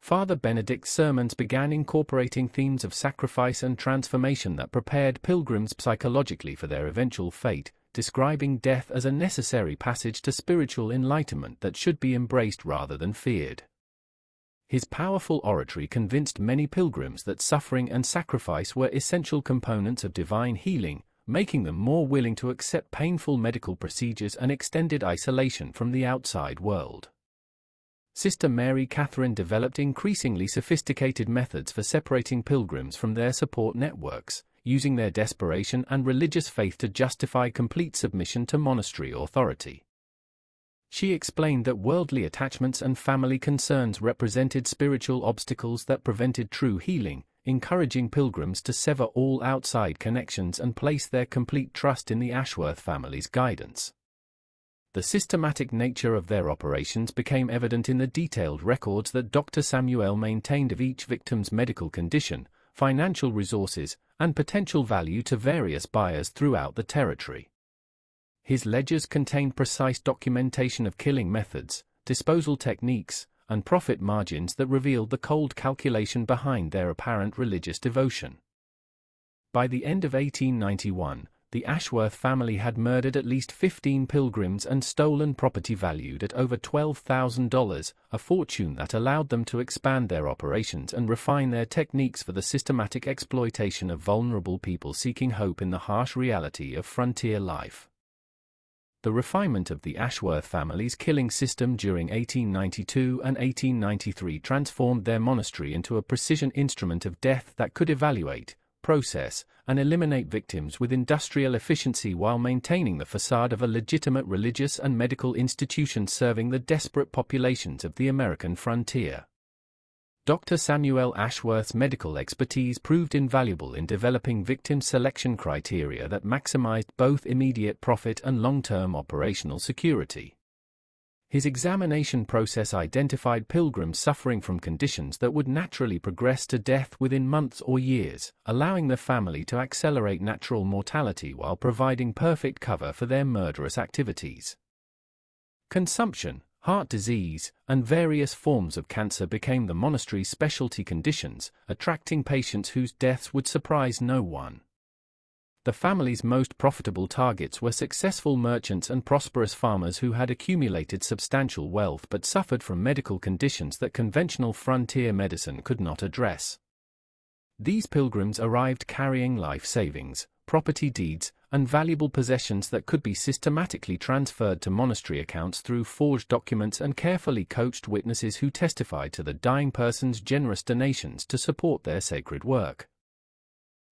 Father Benedict's sermons began incorporating themes of sacrifice and transformation that prepared pilgrims psychologically for their eventual fate, describing death as a necessary passage to spiritual enlightenment that should be embraced rather than feared. His powerful oratory convinced many pilgrims that suffering and sacrifice were essential components of divine healing, making them more willing to accept painful medical procedures and extended isolation from the outside world. Sister Mary Catherine developed increasingly sophisticated methods for separating pilgrims from their support networks, using their desperation and religious faith to justify complete submission to monastery authority. She explained that worldly attachments and family concerns represented spiritual obstacles that prevented true healing, encouraging pilgrims to sever all outside connections and place their complete trust in the Ashworth family's guidance. The systematic nature of their operations became evident in the detailed records that Dr. Samuel maintained of each victim's medical condition, financial resources, and potential value to various buyers throughout the territory. His ledgers contained precise documentation of killing methods, disposal techniques, and profit margins that revealed the cold calculation behind their apparent religious devotion. By the end of 1891, the Ashworth family had murdered at least 15 pilgrims and stolen property valued at over $12,000, a fortune that allowed them to expand their operations and refine their techniques for the systematic exploitation of vulnerable people seeking hope in the harsh reality of frontier life. The refinement of the Ashworth family's killing system during 1892 and 1893 transformed their monastery into a precision instrument of death that could evaluate, process, and eliminate victims with industrial efficiency while maintaining the facade of a legitimate religious and medical institution serving the desperate populations of the American frontier. Dr. Samuel Ashworth's medical expertise proved invaluable in developing victim selection criteria that maximized both immediate profit and long-term operational security. His examination process identified pilgrims suffering from conditions that would naturally progress to death within months or years, allowing the family to accelerate natural mortality while providing perfect cover for their murderous activities. Consumption, heart disease, and various forms of cancer became the monastery's specialty conditions, attracting patients whose deaths would surprise no one. The family's most profitable targets were successful merchants and prosperous farmers who had accumulated substantial wealth but suffered from medical conditions that conventional frontier medicine could not address. These pilgrims arrived carrying life savings, property deeds, and valuable possessions that could be systematically transferred to monastery accounts through forged documents and carefully coached witnesses who testified to the dying person's generous donations to support their sacred work.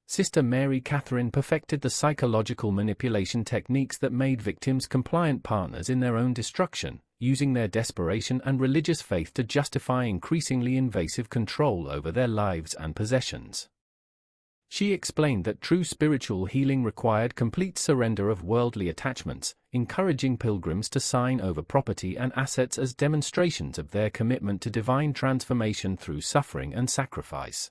Sister Mary Catherine perfected the psychological manipulation techniques that made victims compliant partners in their own destruction, using their desperation and religious faith to justify increasingly invasive control over their lives and possessions. She explained that true spiritual healing required complete surrender of worldly attachments, encouraging pilgrims to sign over property and assets as demonstrations of their commitment to divine transformation through suffering and sacrifice.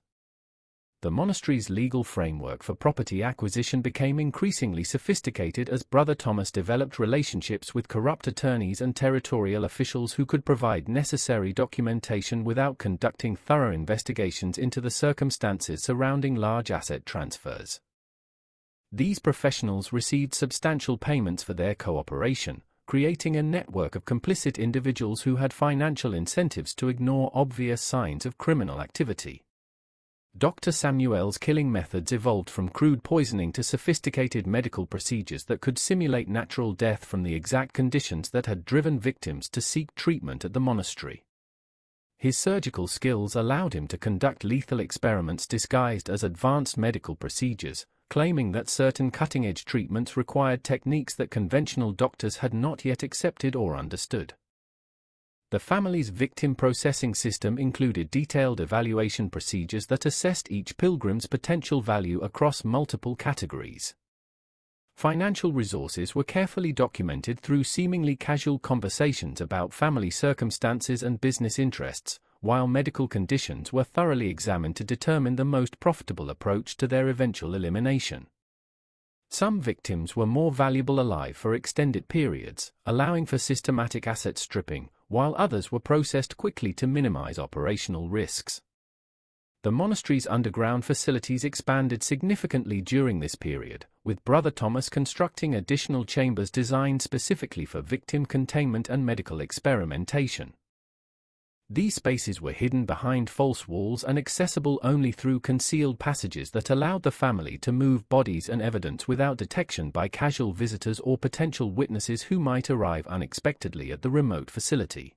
The monastery's legal framework for property acquisition became increasingly sophisticated as Brother Thomas developed relationships with corrupt attorneys and territorial officials who could provide necessary documentation without conducting thorough investigations into the circumstances surrounding large asset transfers. These professionals received substantial payments for their cooperation, creating a network of complicit individuals who had financial incentives to ignore obvious signs of criminal activity. Dr. Samuel's killing methods evolved from crude poisoning to sophisticated medical procedures that could simulate natural death from the exact conditions that had driven victims to seek treatment at the monastery. His surgical skills allowed him to conduct lethal experiments disguised as advanced medical procedures, claiming that certain cutting-edge treatments required techniques that conventional doctors had not yet accepted or understood. The family's victim processing system included detailed evaluation procedures that assessed each pilgrim's potential value across multiple categories. Financial resources were carefully documented through seemingly casual conversations about family circumstances and business interests, while medical conditions were thoroughly examined to determine the most profitable approach to their eventual elimination. Some victims were more valuable alive for extended periods, allowing for systematic asset stripping, while others were processed quickly to minimize operational risks. The monastery's underground facilities expanded significantly during this period, with Brother Thomas constructing additional chambers designed specifically for victim containment and medical experimentation. These spaces were hidden behind false walls and accessible only through concealed passages that allowed the family to move bodies and evidence without detection by casual visitors or potential witnesses who might arrive unexpectedly at the remote facility.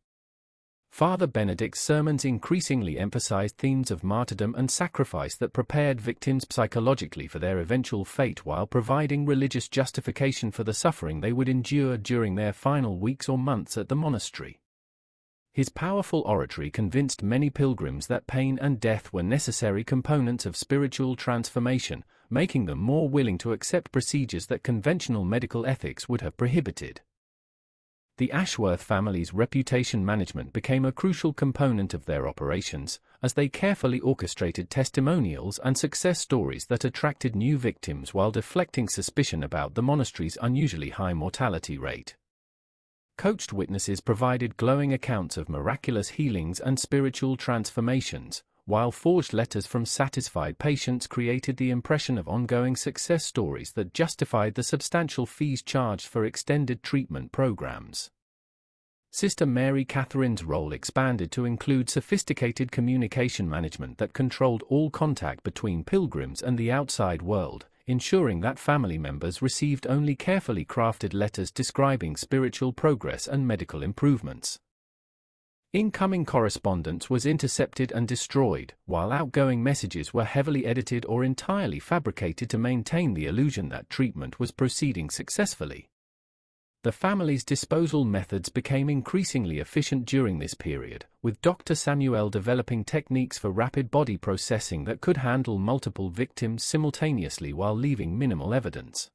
Father Benedict's sermons increasingly emphasized themes of martyrdom and sacrifice that prepared victims psychologically for their eventual fate while providing religious justification for the suffering they would endure during their final weeks or months at the monastery. His powerful oratory convinced many pilgrims that pain and death were necessary components of spiritual transformation, making them more willing to accept procedures that conventional medical ethics would have prohibited. The Ashworth family's reputation management became a crucial component of their operations, as they carefully orchestrated testimonials and success stories that attracted new victims while deflecting suspicion about the monastery's unusually high mortality rate. Coached witnesses provided glowing accounts of miraculous healings and spiritual transformations, while forged letters from satisfied patients created the impression of ongoing success stories that justified the substantial fees charged for extended treatment programs. Sister Mary Catherine's role expanded to include sophisticated communication management that controlled all contact between pilgrims and the outside world, ensuring that family members received only carefully crafted letters describing spiritual progress and medical improvements. Incoming correspondence was intercepted and destroyed, while outgoing messages were heavily edited or entirely fabricated to maintain the illusion that treatment was proceeding successfully. The family's disposal methods became increasingly efficient during this period, with Dr. Samuel developing techniques for rapid body processing that could handle multiple victims simultaneously while leaving minimal evidence.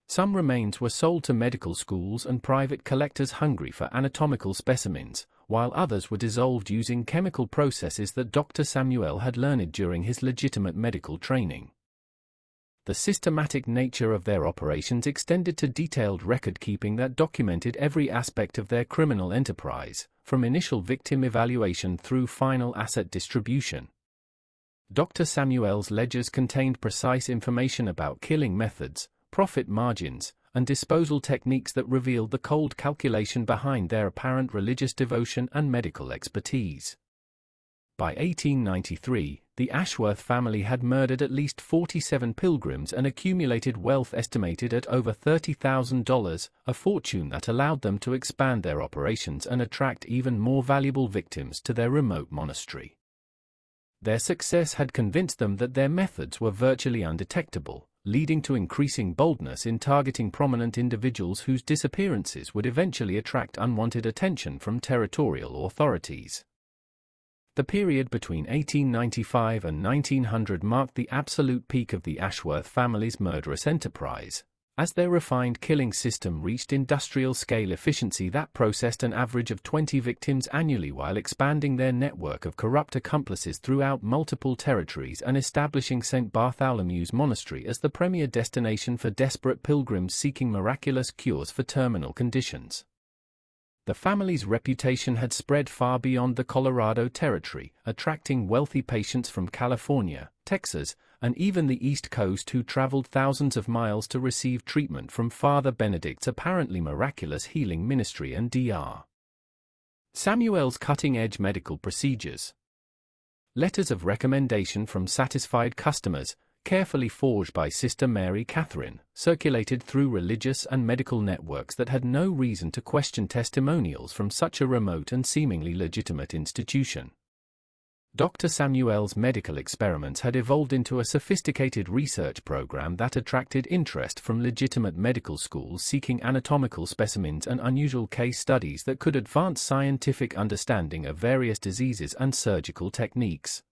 Some remains were sold to medical schools and private collectors hungry for anatomical specimens, while others were dissolved using chemical processes that Dr. Samuel had learned during his legitimate medical training. The systematic nature of their operations extended to detailed record-keeping that documented every aspect of their criminal enterprise, from initial victim evaluation through final asset distribution. Dr. Samuel's ledgers contained precise information about killing methods, profit margins, and disposal techniques that revealed the cold calculation behind their apparent religious devotion and medical expertise. By 1893, the Ashworth family had murdered at least 47 pilgrims and accumulated wealth estimated at over $30,000, a fortune that allowed them to expand their operations and attract even more valuable victims to their remote monastery. Their success had convinced them that their methods were virtually undetectable, leading to increasing boldness in targeting prominent individuals whose disappearances would eventually attract unwanted attention from territorial authorities. The period between 1895 and 1900 marked the absolute peak of the Ashworth family's murderous enterprise, as their refined killing system reached industrial-scale efficiency that processed an average of 20 victims annually while expanding their network of corrupt accomplices throughout multiple territories and establishing St. Bartholomew's Monastery as the premier destination for desperate pilgrims seeking miraculous cures for terminal conditions. The family's reputation had spread far beyond the Colorado Territory, attracting wealthy patients from California, Texas, and even the East Coast who traveled thousands of miles to receive treatment from Father Benedict's apparently miraculous healing ministry and Dr. Samuel's cutting-edge medical procedures. Letters of recommendation from satisfied customers, carefully forged by Sister Mary Catherine, circulated through religious and medical networks that had no reason to question testimonials from such a remote and seemingly legitimate institution. Dr. Samuel's medical experiments had evolved into a sophisticated research program that attracted interest from legitimate medical schools seeking anatomical specimens and unusual case studies that could advance scientific understanding of various diseases and surgical techniques.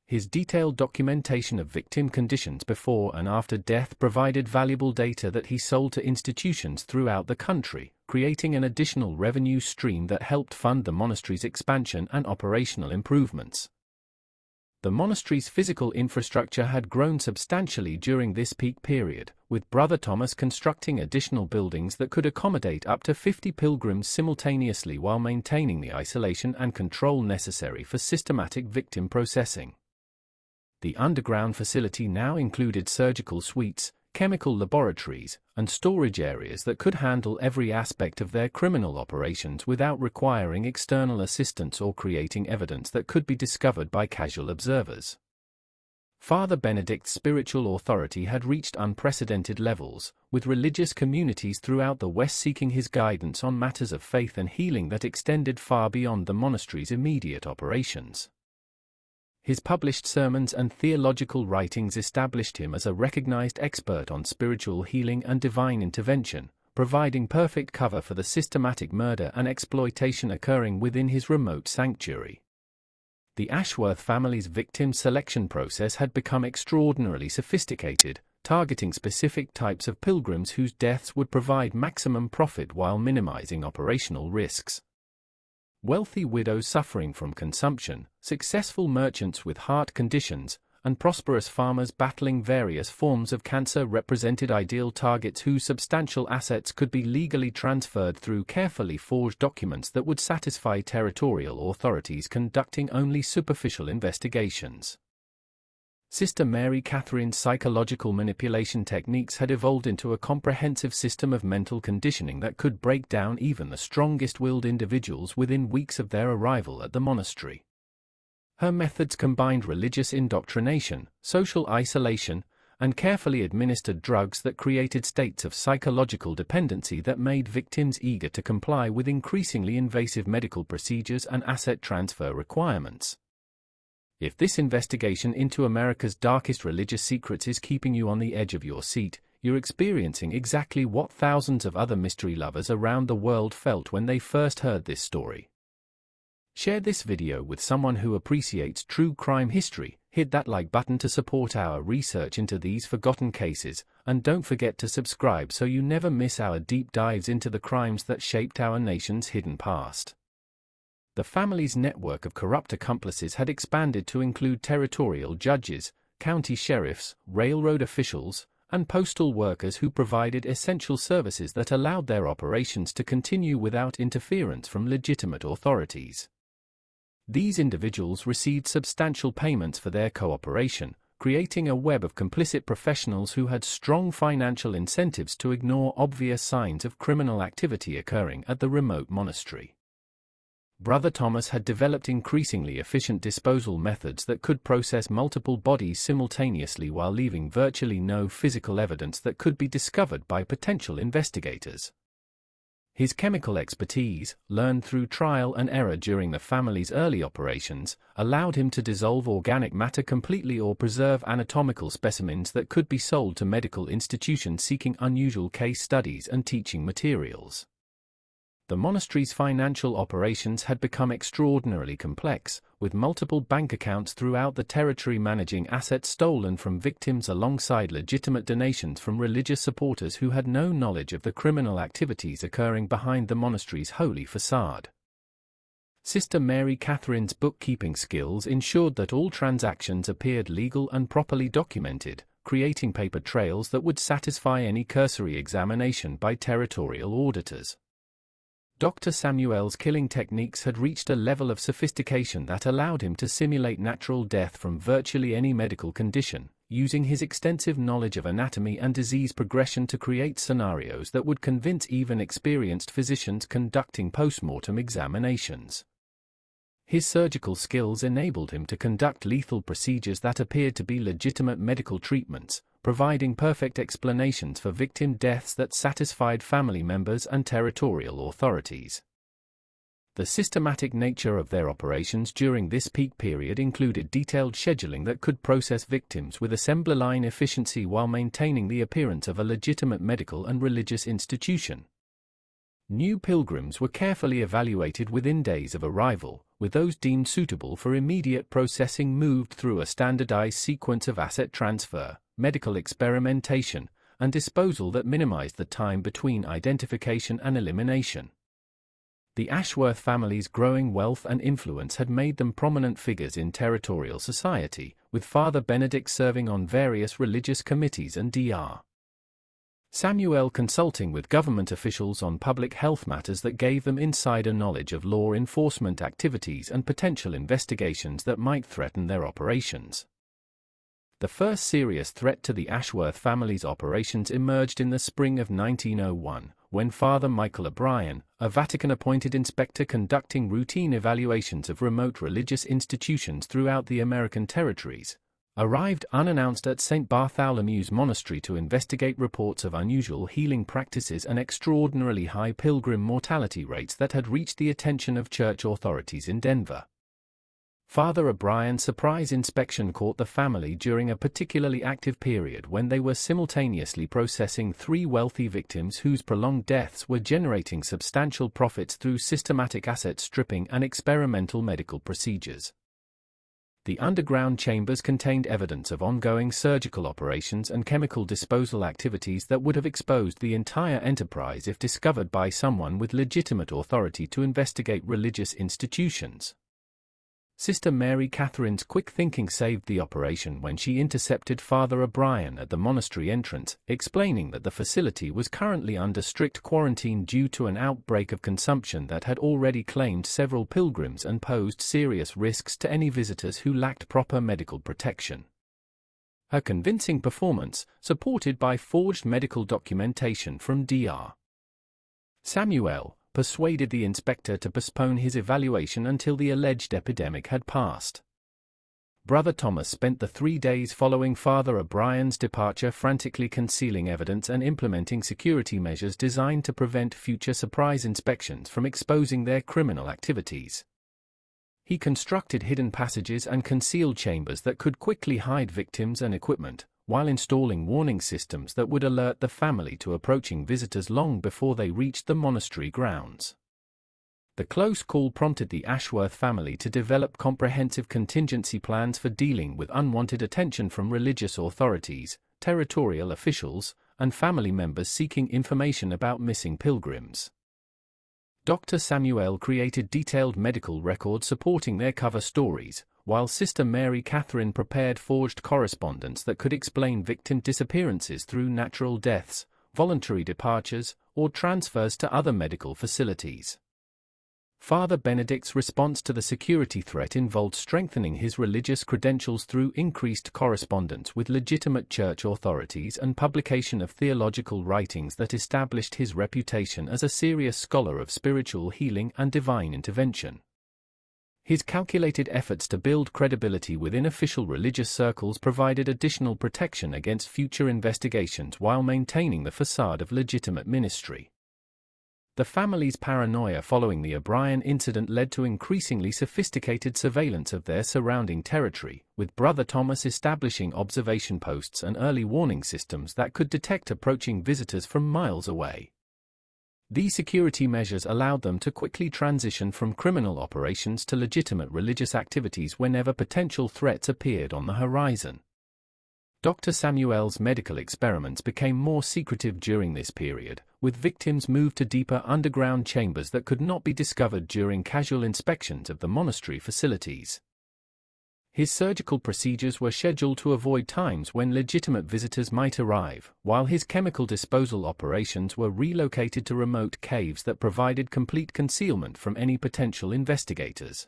His detailed documentation of victim conditions before and after death provided valuable data that he sold to institutions throughout the country, creating an additional revenue stream that helped fund the monastery's expansion and operational improvements. The monastery's physical infrastructure had grown substantially during this peak period, with Brother Thomas constructing additional buildings that could accommodate up to 50 pilgrims simultaneously while maintaining the isolation and control necessary for systematic victim processing. The underground facility now included surgical suites, chemical laboratories, and storage areas that could handle every aspect of their criminal operations without requiring external assistance or creating evidence that could be discovered by casual observers. Father Benedict's spiritual authority had reached unprecedented levels, with religious communities throughout the West seeking his guidance on matters of faith and healing that extended far beyond the monastery's immediate operations. His published sermons and theological writings established him as a recognized expert on spiritual healing and divine intervention, providing perfect cover for the systematic murder and exploitation occurring within his remote sanctuary. The Ashworth family's victim selection process had become extraordinarily sophisticated, targeting specific types of pilgrims whose deaths would provide maximum profit while minimizing operational risks. Wealthy widows suffering from consumption, successful merchants with heart conditions, and prosperous farmers battling various forms of cancer represented ideal targets whose substantial assets could be legally transferred through carefully forged documents that would satisfy territorial authorities conducting only superficial investigations. Sister Mary Catherine's psychological manipulation techniques had evolved into a comprehensive system of mental conditioning that could break down even the strongest-willed individuals within weeks of their arrival at the monastery. Her methods combined religious indoctrination, social isolation, and carefully administered drugs that created states of psychological dependency that made victims eager to comply with increasingly invasive medical procedures and asset transfer requirements. If this investigation into America's darkest religious secrets is keeping you on the edge of your seat, you're experiencing exactly what thousands of other mystery lovers around the world felt when they first heard this story. Share this video with someone who appreciates true crime history, hit that like button to support our research into these forgotten cases, and don't forget to subscribe so you never miss our deep dives into the crimes that shaped our nation's hidden past. The family's network of corrupt accomplices had expanded to include territorial judges, county sheriffs, railroad officials, and postal workers who provided essential services that allowed their operations to continue without interference from legitimate authorities. These individuals received substantial payments for their cooperation, creating a web of complicit professionals who had strong financial incentives to ignore obvious signs of criminal activity occurring at the remote monastery. Brother Thomas had developed increasingly efficient disposal methods that could process multiple bodies simultaneously while leaving virtually no physical evidence that could be discovered by potential investigators. His chemical expertise, learned through trial and error during the family's early operations, allowed him to dissolve organic matter completely or preserve anatomical specimens that could be sold to medical institutions seeking unusual case studies and teaching materials. The monastery's financial operations had become extraordinarily complex, with multiple bank accounts throughout the territory managing assets stolen from victims alongside legitimate donations from religious supporters who had no knowledge of the criminal activities occurring behind the monastery's holy facade. Sister Mary Catherine's bookkeeping skills ensured that all transactions appeared legal and properly documented, creating paper trails that would satisfy any cursory examination by territorial auditors. Dr. Samuel's killing techniques had reached a level of sophistication that allowed him to simulate natural death from virtually any medical condition, using his extensive knowledge of anatomy and disease progression to create scenarios that would convince even experienced physicians conducting post-mortem examinations. His surgical skills enabled him to conduct lethal procedures that appeared to be legitimate medical treatments, providing perfect explanations for victim deaths that satisfied family members and territorial authorities. The systematic nature of their operations during this peak period included detailed scheduling that could process victims with assembly-line efficiency while maintaining the appearance of a legitimate medical and religious institution. New pilgrims were carefully evaluated within days of arrival, with those deemed suitable for immediate processing moved through a standardized sequence of asset transfer, medical experimentation, and disposal that minimized the time between identification and elimination. The Ashworth family's growing wealth and influence had made them prominent figures in territorial society, with Father Benedict serving on various religious committees and Dr. Samuel consulting with government officials on public health matters that gave them insider knowledge of law enforcement activities and potential investigations that might threaten their operations. The first serious threat to the Ashworth family's operations emerged in the spring of 1901, when Father Michael O'Brien, a Vatican-appointed inspector conducting routine evaluations of remote religious institutions throughout the American territories, arrived unannounced at St. Bartholomew's Monastery to investigate reports of unusual healing practices and extraordinarily high pilgrim mortality rates that had reached the attention of church authorities in Denver. Father O'Brien's surprise inspection caught the family during a particularly active period when they were simultaneously processing 3 wealthy victims whose prolonged deaths were generating substantial profits through systematic asset stripping and experimental medical procedures. The underground chambers contained evidence of ongoing surgical operations and chemical disposal activities that would have exposed the entire enterprise if discovered by someone with legitimate authority to investigate religious institutions. Sister Mary Catherine's quick thinking saved the operation when she intercepted Father O'Brien at the monastery entrance, explaining that the facility was currently under strict quarantine due to an outbreak of consumption that had already claimed several pilgrims and posed serious risks to any visitors who lacked proper medical protection. Her convincing performance, supported by forged medical documentation from Dr. Samuel, persuaded the inspector to postpone his evaluation until the alleged epidemic had passed. Brother Thomas spent the 3 days following Father O'Brien's departure frantically concealing evidence and implementing security measures designed to prevent future surprise inspections from exposing their criminal activities. He constructed hidden passages and concealed chambers that could quickly hide victims and equipment, while installing warning systems that would alert the family to approaching visitors long before they reached the monastery grounds. The close call prompted the Ashworth family to develop comprehensive contingency plans for dealing with unwanted attention from religious authorities, territorial officials, and family members seeking information about missing pilgrims. Dr. Samuel created detailed medical records supporting their cover stories, while Sister Mary Catherine prepared forged correspondence that could explain victim disappearances through natural deaths, voluntary departures, or transfers to other medical facilities. Father Benedict's response to the security threat involved strengthening his religious credentials through increased correspondence with legitimate church authorities and publication of theological writings that established his reputation as a serious scholar of spiritual healing and divine intervention. His calculated efforts to build credibility within official religious circles provided additional protection against future investigations while maintaining the facade of legitimate ministry. The family's paranoia following the O'Brien incident led to increasingly sophisticated surveillance of their surrounding territory, with Brother Thomas establishing observation posts and early warning systems that could detect approaching visitors from miles away. These security measures allowed them to quickly transition from criminal operations to legitimate religious activities whenever potential threats appeared on the horizon. Dr. Samuel's medical experiments became more secretive during this period, with victims moved to deeper underground chambers that could not be discovered during casual inspections of the monastery facilities. His surgical procedures were scheduled to avoid times when legitimate visitors might arrive, while his chemical disposal operations were relocated to remote caves that provided complete concealment from any potential investigators.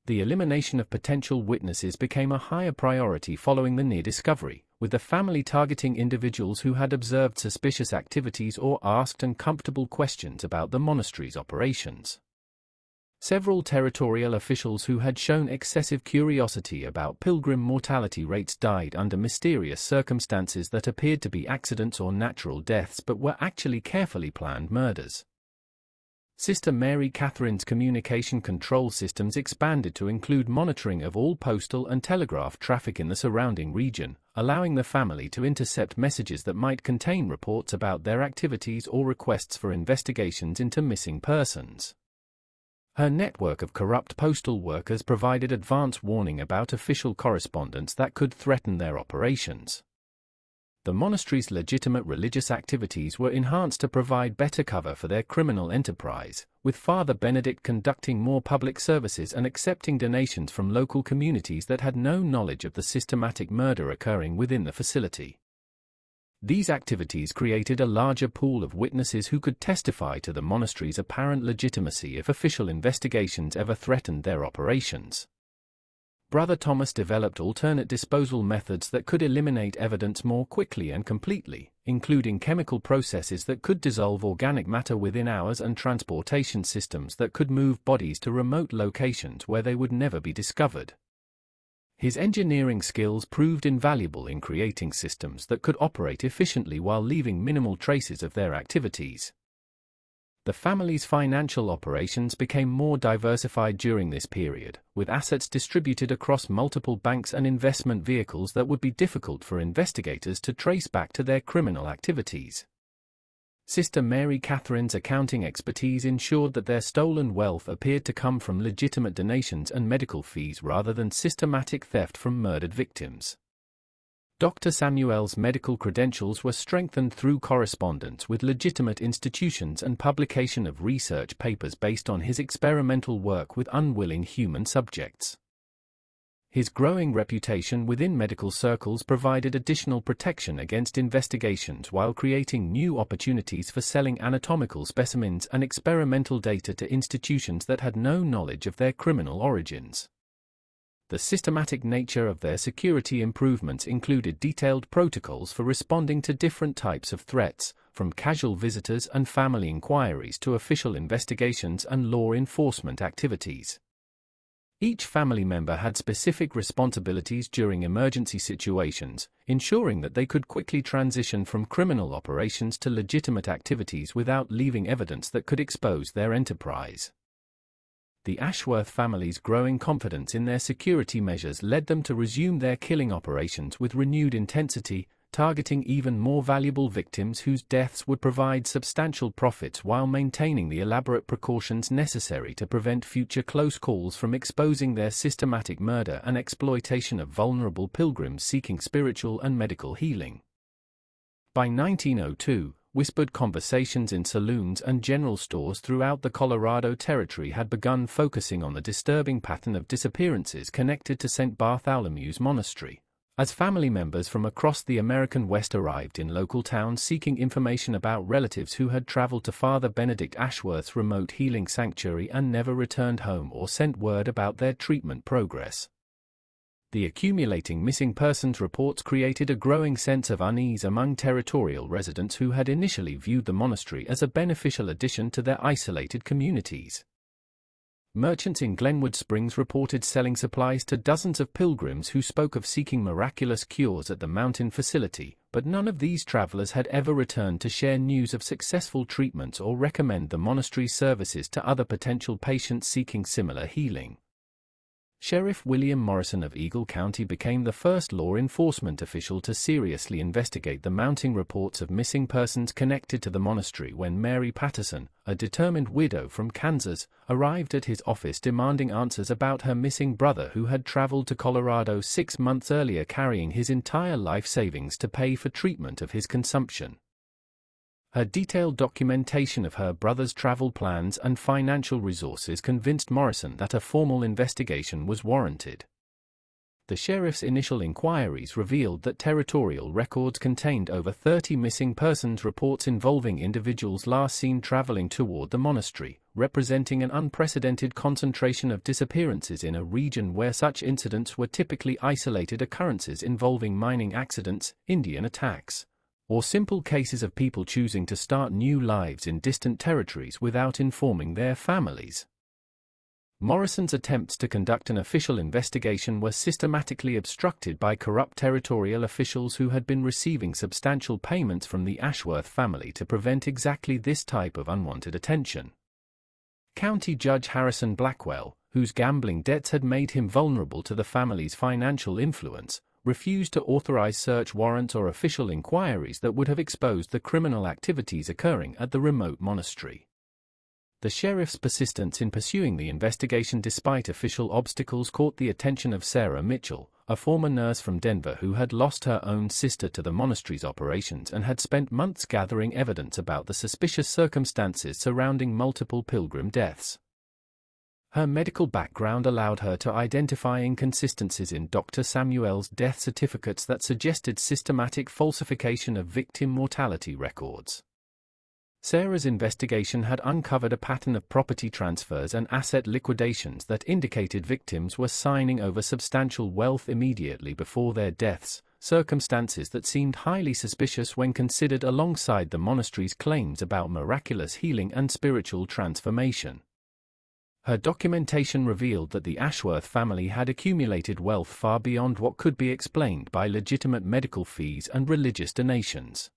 The elimination of potential witnesses became a higher priority following the near discovery, with the family targeting individuals who had observed suspicious activities or asked uncomfortable questions about the monastery's operations. Several territorial officials who had shown excessive curiosity about pilgrim mortality rates died under mysterious circumstances that appeared to be accidents or natural deaths but were actually carefully planned murders. Sister Mary Catherine's communication control systems expanded to include monitoring of all postal and telegraph traffic in the surrounding region, allowing the family to intercept messages that might contain reports about their activities or requests for investigations into missing persons. Her network of corrupt postal workers provided advance warning about official correspondence that could threaten their operations. The monastery's legitimate religious activities were enhanced to provide better cover for their criminal enterprise, with Father Benedict conducting more public services and accepting donations from local communities that had no knowledge of the systematic murder occurring within the facility. These activities created a larger pool of witnesses who could testify to the monastery's apparent legitimacy if official investigations ever threatened their operations. Brother Thomas developed alternate disposal methods that could eliminate evidence more quickly and completely, including chemical processes that could dissolve organic matter within hours and transportation systems that could move bodies to remote locations where they would never be discovered. His engineering skills proved invaluable in creating systems that could operate efficiently while leaving minimal traces of their activities. The family's financial operations became more diversified during this period, with assets distributed across multiple banks and investment vehicles that would be difficult for investigators to trace back to their criminal activities. Sister Mary Catherine's accounting expertise ensured that their stolen wealth appeared to come from legitimate donations and medical fees rather than systematic theft from murdered victims. Dr. Samuel's medical credentials were strengthened through correspondence with legitimate institutions and publication of research papers based on his experimental work with unwilling human subjects. His growing reputation within medical circles provided additional protection against investigations while creating new opportunities for selling anatomical specimens and experimental data to institutions that had no knowledge of their criminal origins. The systematic nature of their security improvements included detailed protocols for responding to different types of threats, from casual visitors and family inquiries to official investigations and law enforcement activities. Each family member had specific responsibilities during emergency situations, ensuring that they could quickly transition from criminal operations to legitimate activities without leaving evidence that could expose their enterprise. The Ashworth family's growing confidence in their security measures led them to resume their killing operations with renewed intensity, targeting even more valuable victims whose deaths would provide substantial profits while maintaining the elaborate precautions necessary to prevent future close calls from exposing their systematic murder and exploitation of vulnerable pilgrims seeking spiritual and medical healing. By 1902, whispered conversations in saloons and general stores throughout the Colorado Territory had begun focusing on the disturbing pattern of disappearances connected to St. Bartholomew's Monastery. As family members from across the American West arrived in local towns seeking information about relatives who had traveled to Father Benedict Ashworth's remote healing sanctuary and never returned home or sent word about their treatment progress. The accumulating missing persons reports created a growing sense of unease among territorial residents who had initially viewed the monastery as a beneficial addition to their isolated communities. Merchants in Glenwood Springs reported selling supplies to dozens of pilgrims who spoke of seeking miraculous cures at the mountain facility, but none of these travelers had ever returned to share news of successful treatments or recommend the monastery's services to other potential patients seeking similar healing. Sheriff William Morrison of Eagle County became the first law enforcement official to seriously investigate the mounting reports of missing persons connected to the monastery when Mary Patterson, a determined widow from Kansas, arrived at his office demanding answers about her missing brother who had traveled to Colorado 6 months earlier carrying his entire life savings to pay for treatment of his consumption. Her detailed documentation of her brother's travel plans and financial resources convinced Morrison that a formal investigation was warranted. The sheriff's initial inquiries revealed that territorial records contained over 30 missing persons reports involving individuals last seen traveling toward the monastery, representing an unprecedented concentration of disappearances in a region where such incidents were typically isolated occurrences involving mining accidents, Indian attacks, or simple cases of people choosing to start new lives in distant territories without informing their families. Morrison's attempts to conduct an official investigation were systematically obstructed by corrupt territorial officials who had been receiving substantial payments from the Ashworth family to prevent exactly this type of unwanted attention. County Judge Harrison Blackwell, whose gambling debts had made him vulnerable to the family's financial influence, refused to authorize search warrants or official inquiries that would have exposed the criminal activities occurring at the remote monastery. The sheriff's persistence in pursuing the investigation despite official obstacles caught the attention of Sarah Mitchell, a former nurse from Denver who had lost her own sister to the monastery's operations and had spent months gathering evidence about the suspicious circumstances surrounding multiple pilgrim deaths. Her medical background allowed her to identify inconsistencies in Dr. Samuel's death certificates that suggested systematic falsification of victim mortality records. Sarah's investigation had uncovered a pattern of property transfers and asset liquidations that indicated victims were signing over substantial wealth immediately before their deaths, circumstances that seemed highly suspicious when considered alongside the monastery's claims about miraculous healing and spiritual transformation. Her documentation revealed that the Ashworth family had accumulated wealth far beyond what could be explained by legitimate medical fees and religious donations.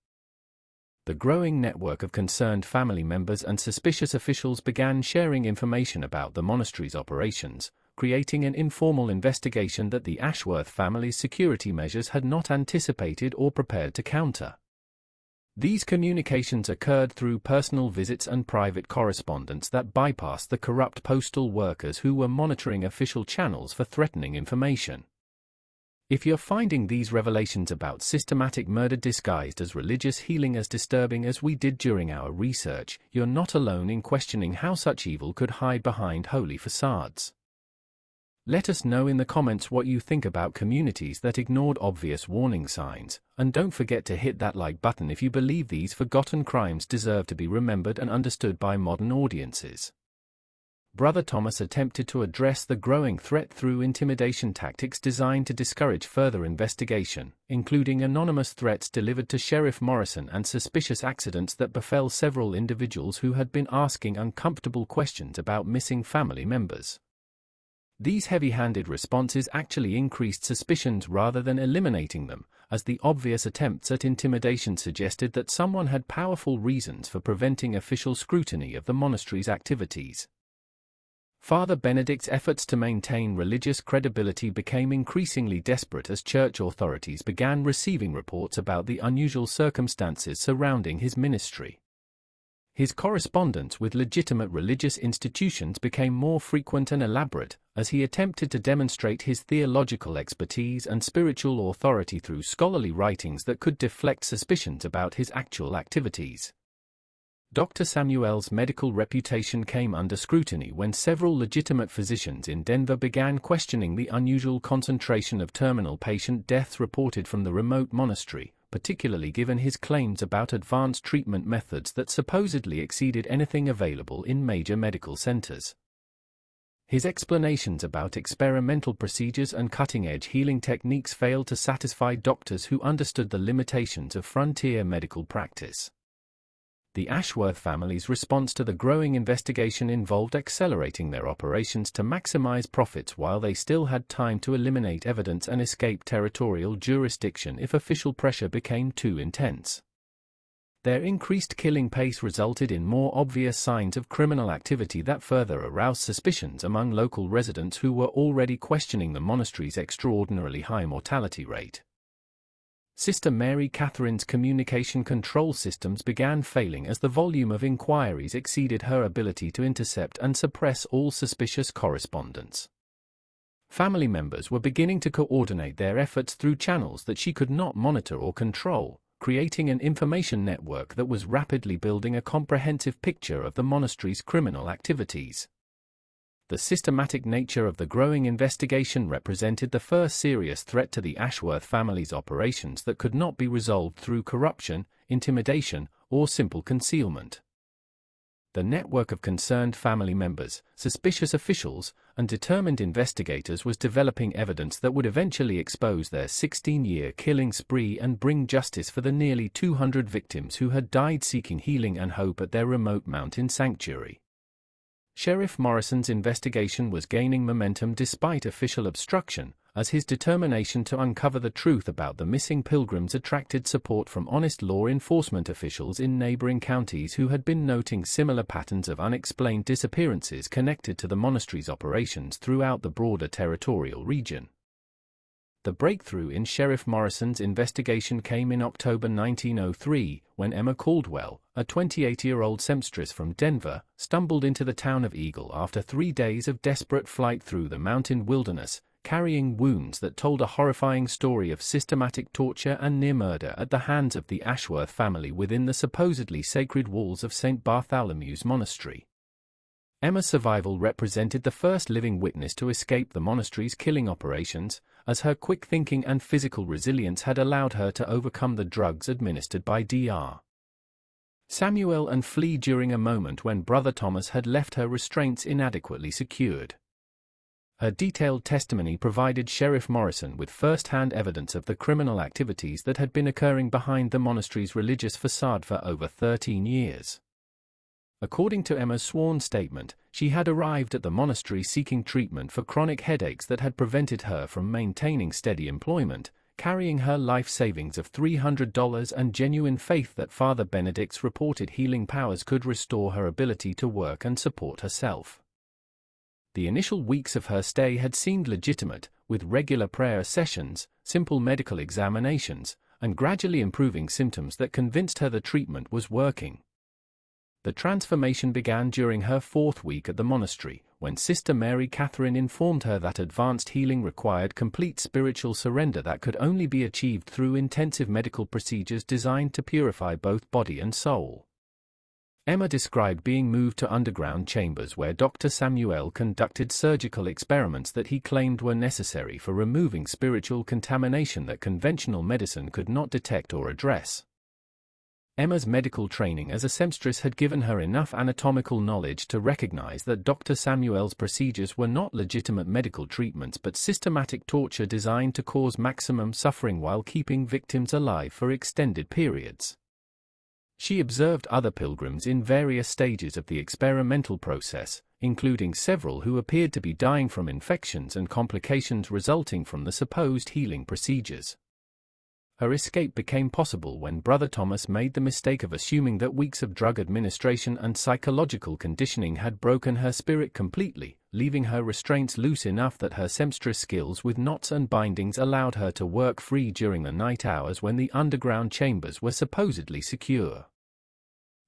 The growing network of concerned family members and suspicious officials began sharing information about the monastery's operations, creating an informal investigation that the Ashworth family's security measures had not anticipated or prepared to counter. These communications occurred through personal visits and private correspondence that bypassed the corrupt postal workers who were monitoring official channels for threatening information. If you're finding these revelations about systematic murder disguised as religious healing as disturbing as we did during our research, you're not alone in questioning how such evil could hide behind holy facades. Let us know in the comments what you think about communities that ignored obvious warning signs, and don't forget to hit that like button if you believe these forgotten crimes deserve to be remembered and understood by modern audiences. Brother Thomas attempted to address the growing threat through intimidation tactics designed to discourage further investigation, including anonymous threats delivered to Sheriff Morrison and suspicious accidents that befell several individuals who had been asking uncomfortable questions about missing family members. These heavy-handed responses actually increased suspicions rather than eliminating them, as the obvious attempts at intimidation suggested that someone had powerful reasons for preventing official scrutiny of the monastery's activities. Father Benedict's efforts to maintain religious credibility became increasingly desperate as church authorities began receiving reports about the unusual circumstances surrounding his ministry. His correspondence with legitimate religious institutions became more frequent and elaborate, as he attempted to demonstrate his theological expertise and spiritual authority through scholarly writings that could deflect suspicions about his actual activities. Dr. Samuel's medical reputation came under scrutiny when several legitimate physicians in Denver began questioning the unusual concentration of terminal patient deaths reported from the remote monastery, particularly given his claims about advanced treatment methods that supposedly exceeded anything available in major medical centers. His explanations about experimental procedures and cutting-edge healing techniques failed to satisfy doctors who understood the limitations of frontier medical practice. The Ashworth family's response to the growing investigation involved accelerating their operations to maximize profits while they still had time to eliminate evidence and escape territorial jurisdiction if official pressure became too intense. Their increased killing pace resulted in more obvious signs of criminal activity that further aroused suspicions among local residents who were already questioning the monastery's extraordinarily high mortality rate. Sister Mary Catherine's communication control systems began failing as the volume of inquiries exceeded her ability to intercept and suppress all suspicious correspondence. Family members were beginning to coordinate their efforts through channels that she could not monitor or control, creating an information network that was rapidly building a comprehensive picture of the monastery's criminal activities. The systematic nature of the growing investigation represented the first serious threat to the Ashworth family's operations that could not be resolved through corruption, intimidation, or simple concealment. The network of concerned family members, suspicious officials, and determined investigators was developing evidence that would eventually expose their 16-year killing spree and bring justice for the nearly 200 victims who had died seeking healing and hope at their remote mountain sanctuary. Sheriff Morrison's investigation was gaining momentum despite official obstruction, as his determination to uncover the truth about the missing pilgrims attracted support from honest law enforcement officials in neighboring counties who had been noting similar patterns of unexplained disappearances connected to the monastery's operations throughout the broader territorial region. The breakthrough in Sheriff Morrison's investigation came in October 1903, when Emma Caldwell, a 28-year-old seamstress from Denver, stumbled into the town of Eagle after 3 days of desperate flight through the mountain wilderness, carrying wounds that told a horrifying story of systematic torture and near murder at the hands of the Ashworth family within the supposedly sacred walls of St. Bartholomew's Monastery. Emma's survival represented the first living witness to escape the monastery's killing operations, as her quick thinking and physical resilience had allowed her to overcome the drugs administered by Dr. Samuel and flee during a moment when Brother Thomas had left her restraints inadequately secured. Her detailed testimony provided Sheriff Morrison with first-hand evidence of the criminal activities that had been occurring behind the monastery's religious facade for over 13 years. According to Emma's sworn statement, she had arrived at the monastery seeking treatment for chronic headaches that had prevented her from maintaining steady employment, carrying her life savings of $300 and genuine faith that Father Benedict's reported healing powers could restore her ability to work and support herself. The initial weeks of her stay had seemed legitimate, with regular prayer sessions, simple medical examinations, and gradually improving symptoms that convinced her the treatment was working. The transformation began during her 4th week at the monastery, when Sister Mary Catherine informed her that advanced healing required complete spiritual surrender that could only be achieved through intensive medical procedures designed to purify both body and soul. Emma described being moved to underground chambers where Dr. Samuel conducted surgical experiments that he claimed were necessary for removing spiritual contamination that conventional medicine could not detect or address. Emma's medical training as a seamstress had given her enough anatomical knowledge to recognize that Dr. Samuel's procedures were not legitimate medical treatments but systematic torture designed to cause maximum suffering while keeping victims alive for extended periods. She observed other pilgrims in various stages of the experimental process, including several who appeared to be dying from infections and complications resulting from the supposed healing procedures. Her escape became possible when Brother Thomas made the mistake of assuming that weeks of drug administration and psychological conditioning had broken her spirit completely, leaving her restraints loose enough that her seamstress skills with knots and bindings allowed her to work free during the night hours when the underground chambers were supposedly secure.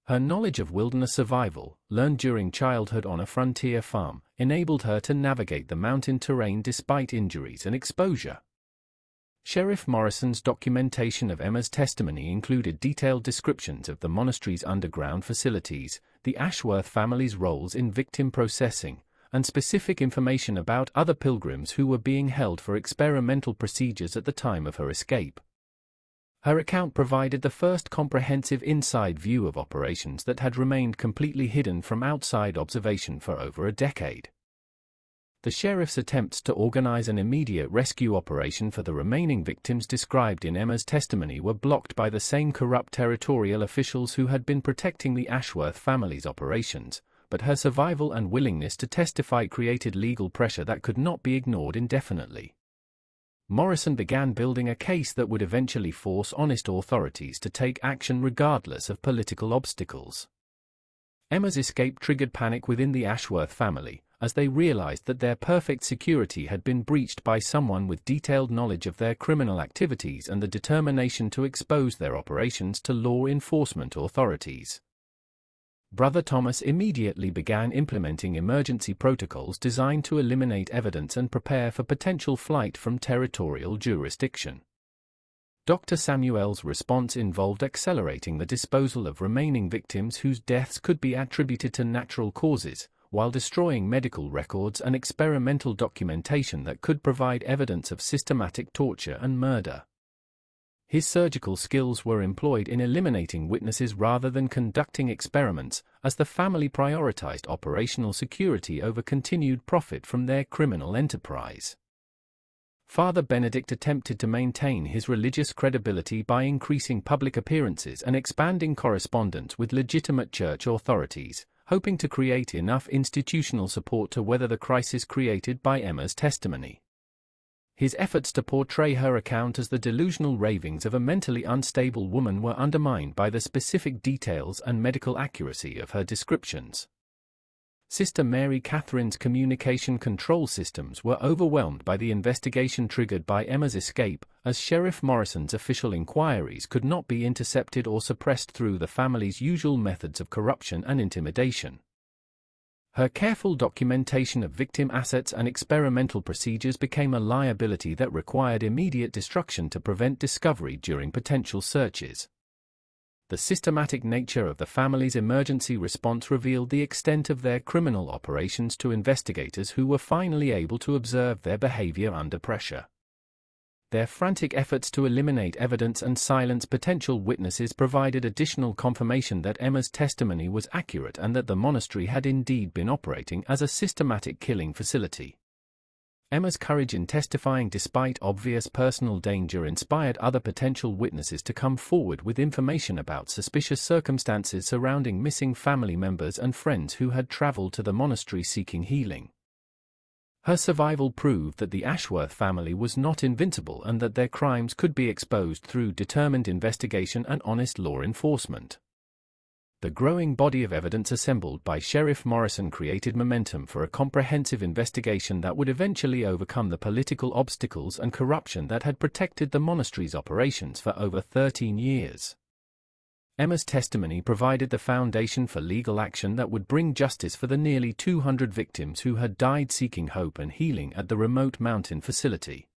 Her knowledge of wilderness survival, learned during childhood on a frontier farm, enabled her to navigate the mountain terrain despite injuries and exposure. Sheriff Morrison's documentation of Emma's testimony included detailed descriptions of the monastery's underground facilities, the Ashworth family's roles in victim processing, and specific information about other pilgrims who were being held for experimental procedures at the time of her escape. Her account provided the first comprehensive inside view of operations that had remained completely hidden from outside observation for over a decade. The sheriff's attempts to organize an immediate rescue operation for the remaining victims described in Emma's testimony were blocked by the same corrupt territorial officials who had been protecting the Ashworth family's operations, but her survival and willingness to testify created legal pressure that could not be ignored indefinitely. Morrison began building a case that would eventually force honest authorities to take action regardless of political obstacles. Emma's escape triggered panic within the Ashworth family, as they realized that their perfect security had been breached by someone with detailed knowledge of their criminal activities and the determination to expose their operations to law enforcement authorities. Brother Thomas immediately began implementing emergency protocols designed to eliminate evidence and prepare for potential flight from territorial jurisdiction. Dr. Samuel's response involved accelerating the disposal of remaining victims whose deaths could be attributed to natural causes, while destroying medical records and experimental documentation that could provide evidence of systematic torture and murder. His surgical skills were employed in eliminating witnesses rather than conducting experiments, as the family prioritized operational security over continued profit from their criminal enterprise. Father Benedict attempted to maintain his religious credibility by increasing public appearances and expanding correspondence with legitimate church authorities, hoping to create enough institutional support to weather the crisis created by Emma's testimony. His efforts to portray her account as the delusional ravings of a mentally unstable woman were undermined by the specific details and medical accuracy of her descriptions. Sister Mary Catherine's communication control systems were overwhelmed by the investigation triggered by Emma's escape, as Sheriff Morrison's official inquiries could not be intercepted or suppressed through the family's usual methods of corruption and intimidation. Her careful documentation of victim assets and experimental procedures became a liability that required immediate destruction to prevent discovery during potential searches. The systematic nature of the family's emergency response revealed the extent of their criminal operations to investigators who were finally able to observe their behavior under pressure. Their frantic efforts to eliminate evidence and silence potential witnesses provided additional confirmation that Emma's testimony was accurate and that the monastery had indeed been operating as a systematic killing facility. Emma's courage in testifying despite obvious personal danger inspired other potential witnesses to come forward with information about suspicious circumstances surrounding missing family members and friends who had traveled to the monastery seeking healing. Her survival proved that the Ashworth family was not invincible and that their crimes could be exposed through determined investigation and honest law enforcement. The growing body of evidence assembled by Sheriff Morrison created momentum for a comprehensive investigation that would eventually overcome the political obstacles and corruption that had protected the monastery's operations for over 13 years. Emma's testimony provided the foundation for legal action that would bring justice for the nearly 200 victims who had died seeking hope and healing at the remote mountain facility.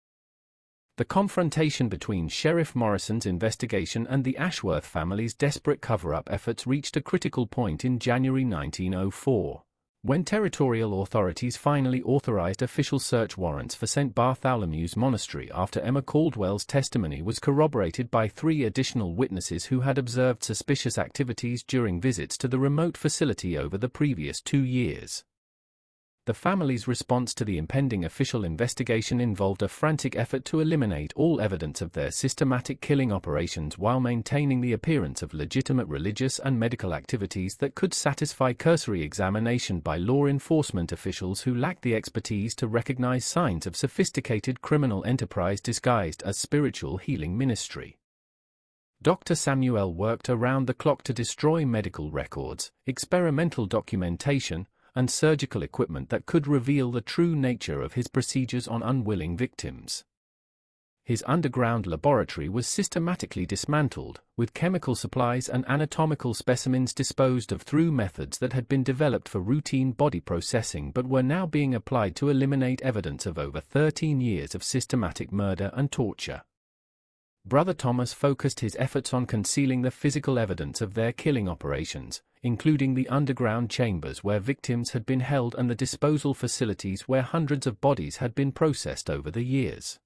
The confrontation between Sheriff Morrison's investigation and the Ashworth family's desperate cover-up efforts reached a critical point in January 1904, when territorial authorities finally authorized official search warrants for St. Bartholomew's Monastery after Emma Caldwell's testimony was corroborated by 3 additional witnesses who had observed suspicious activities during visits to the remote facility over the previous 2 years. The family's response to the impending official investigation involved a frantic effort to eliminate all evidence of their systematic killing operations while maintaining the appearance of legitimate religious and medical activities that could satisfy cursory examination by law enforcement officials who lacked the expertise to recognize signs of sophisticated criminal enterprise disguised as spiritual healing ministry. Dr. Samuel worked around the clock to destroy medical records, experimental documentation, and surgical equipment that could reveal the true nature of his procedures on unwilling victims. His underground laboratory was systematically dismantled, with chemical supplies and anatomical specimens disposed of through methods that had been developed for routine body processing but were now being applied to eliminate evidence of over 13 years of systematic murder and torture. Brother Thomas focused his efforts on concealing the physical evidence of their killing operations, including the underground chambers where victims had been held and the disposal facilities where hundreds of bodies had been processed over the years.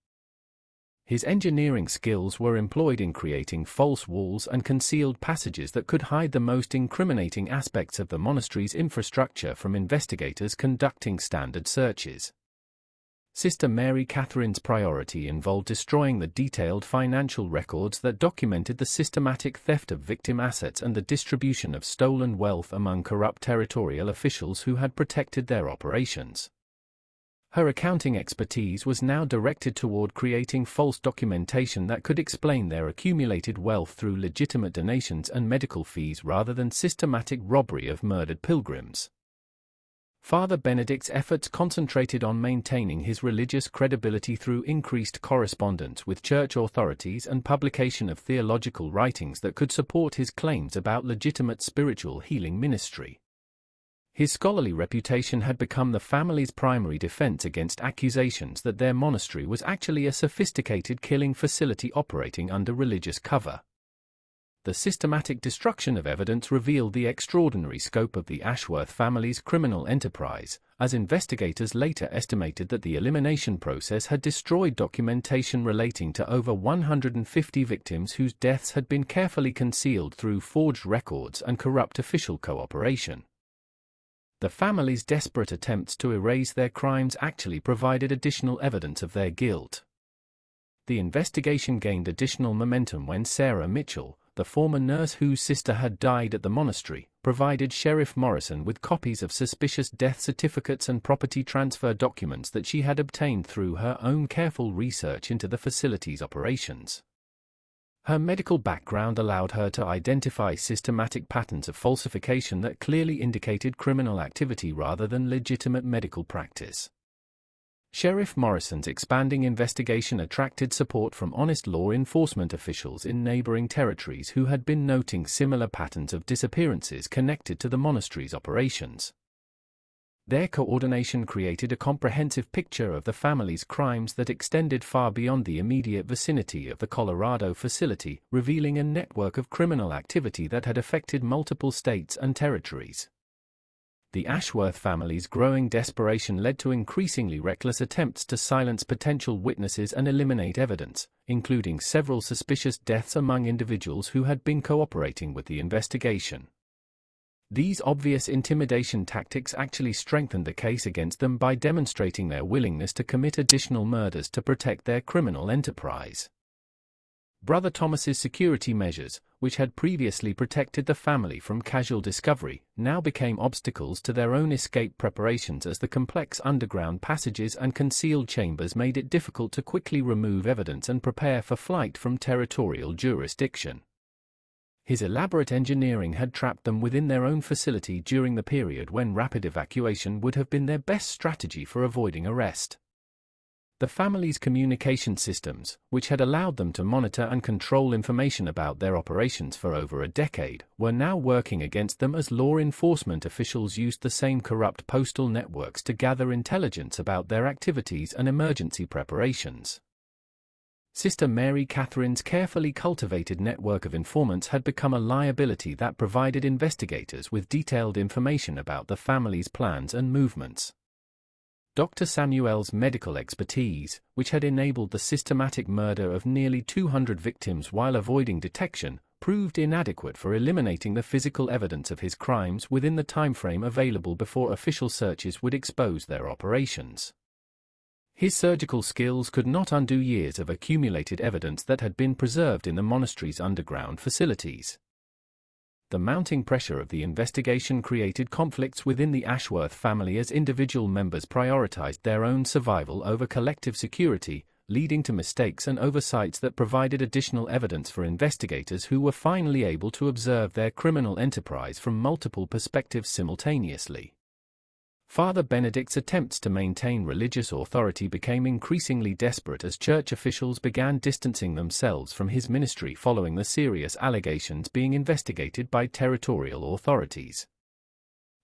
His engineering skills were employed in creating false walls and concealed passages that could hide the most incriminating aspects of the monastery's infrastructure from investigators conducting standard searches. Sister Mary Catherine's priority involved destroying the detailed financial records that documented the systematic theft of victim assets and the distribution of stolen wealth among corrupt territorial officials who had protected their operations. Her accounting expertise was now directed toward creating false documentation that could explain their accumulated wealth through legitimate donations and medical fees rather than systematic robbery of murdered pilgrims. Father Benedict's efforts concentrated on maintaining his religious credibility through increased correspondence with church authorities and publication of theological writings that could support his claims about legitimate spiritual healing ministry. His scholarly reputation had become the family's primary defense against accusations that their monastery was actually a sophisticated killing facility operating under religious cover. The systematic destruction of evidence revealed the extraordinary scope of the Ashworth family's criminal enterprise, as investigators later estimated that the elimination process had destroyed documentation relating to over 150 victims whose deaths had been carefully concealed through forged records and corrupt official cooperation. The family's desperate attempts to erase their crimes actually provided additional evidence of their guilt. The investigation gained additional momentum when Sarah Mitchell, the former nurse whose sister had died at the monastery, provided Sheriff Morrison with copies of suspicious death certificates and property transfer documents that she had obtained through her own careful research into the facility's operations. Her medical background allowed her to identify systematic patterns of falsification that clearly indicated criminal activity rather than legitimate medical practice. Sheriff Morrison's expanding investigation attracted support from honest law enforcement officials in neighboring territories who had been noting similar patterns of disappearances connected to the monastery's operations. Their coordination created a comprehensive picture of the family's crimes that extended far beyond the immediate vicinity of the Colorado facility, revealing a network of criminal activity that had affected multiple states and territories. The Ashworth family's growing desperation led to increasingly reckless attempts to silence potential witnesses and eliminate evidence, including several suspicious deaths among individuals who had been cooperating with the investigation. These obvious intimidation tactics actually strengthened the case against them by demonstrating their willingness to commit additional murders to protect their criminal enterprise. Brother Thomas's security measures, which had previously protected the family from casual discovery, now became obstacles to their own escape preparations as the complex underground passages and concealed chambers made it difficult to quickly remove evidence and prepare for flight from territorial jurisdiction. His elaborate engineering had trapped them within their own facility during the period when rapid evacuation would have been their best strategy for avoiding arrest. The family's communication systems, which had allowed them to monitor and control information about their operations for over a decade, were now working against them as law enforcement officials used the same corrupt postal networks to gather intelligence about their activities and emergency preparations. Sister Mary Catherine's carefully cultivated network of informants had become a liability that provided investigators with detailed information about the family's plans and movements. Dr. Samuel's medical expertise, which had enabled the systematic murder of nearly 200 victims while avoiding detection, proved inadequate for eliminating the physical evidence of his crimes within the timeframe available before official searches would expose their operations. His surgical skills could not undo years of accumulated evidence that had been preserved in the monastery's underground facilities. The mounting pressure of the investigation created conflicts within the Ashworth family as individual members prioritized their own survival over collective security, leading to mistakes and oversights that provided additional evidence for investigators who were finally able to observe their criminal enterprise from multiple perspectives simultaneously. Father Benedict's attempts to maintain religious authority became increasingly desperate as church officials began distancing themselves from his ministry following the serious allegations being investigated by territorial authorities.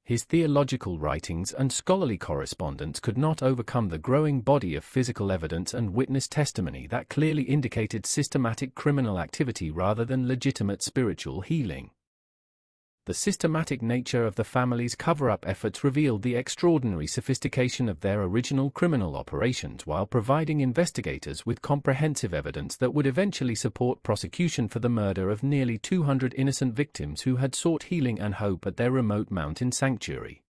His theological writings and scholarly correspondence could not overcome the growing body of physical evidence and witness testimony that clearly indicated systematic criminal activity rather than legitimate spiritual healing. The systematic nature of the family's cover-up efforts revealed the extraordinary sophistication of their original criminal operations while providing investigators with comprehensive evidence that would eventually support prosecution for the murder of nearly 200 innocent victims who had sought healing and hope at their remote mountain sanctuary.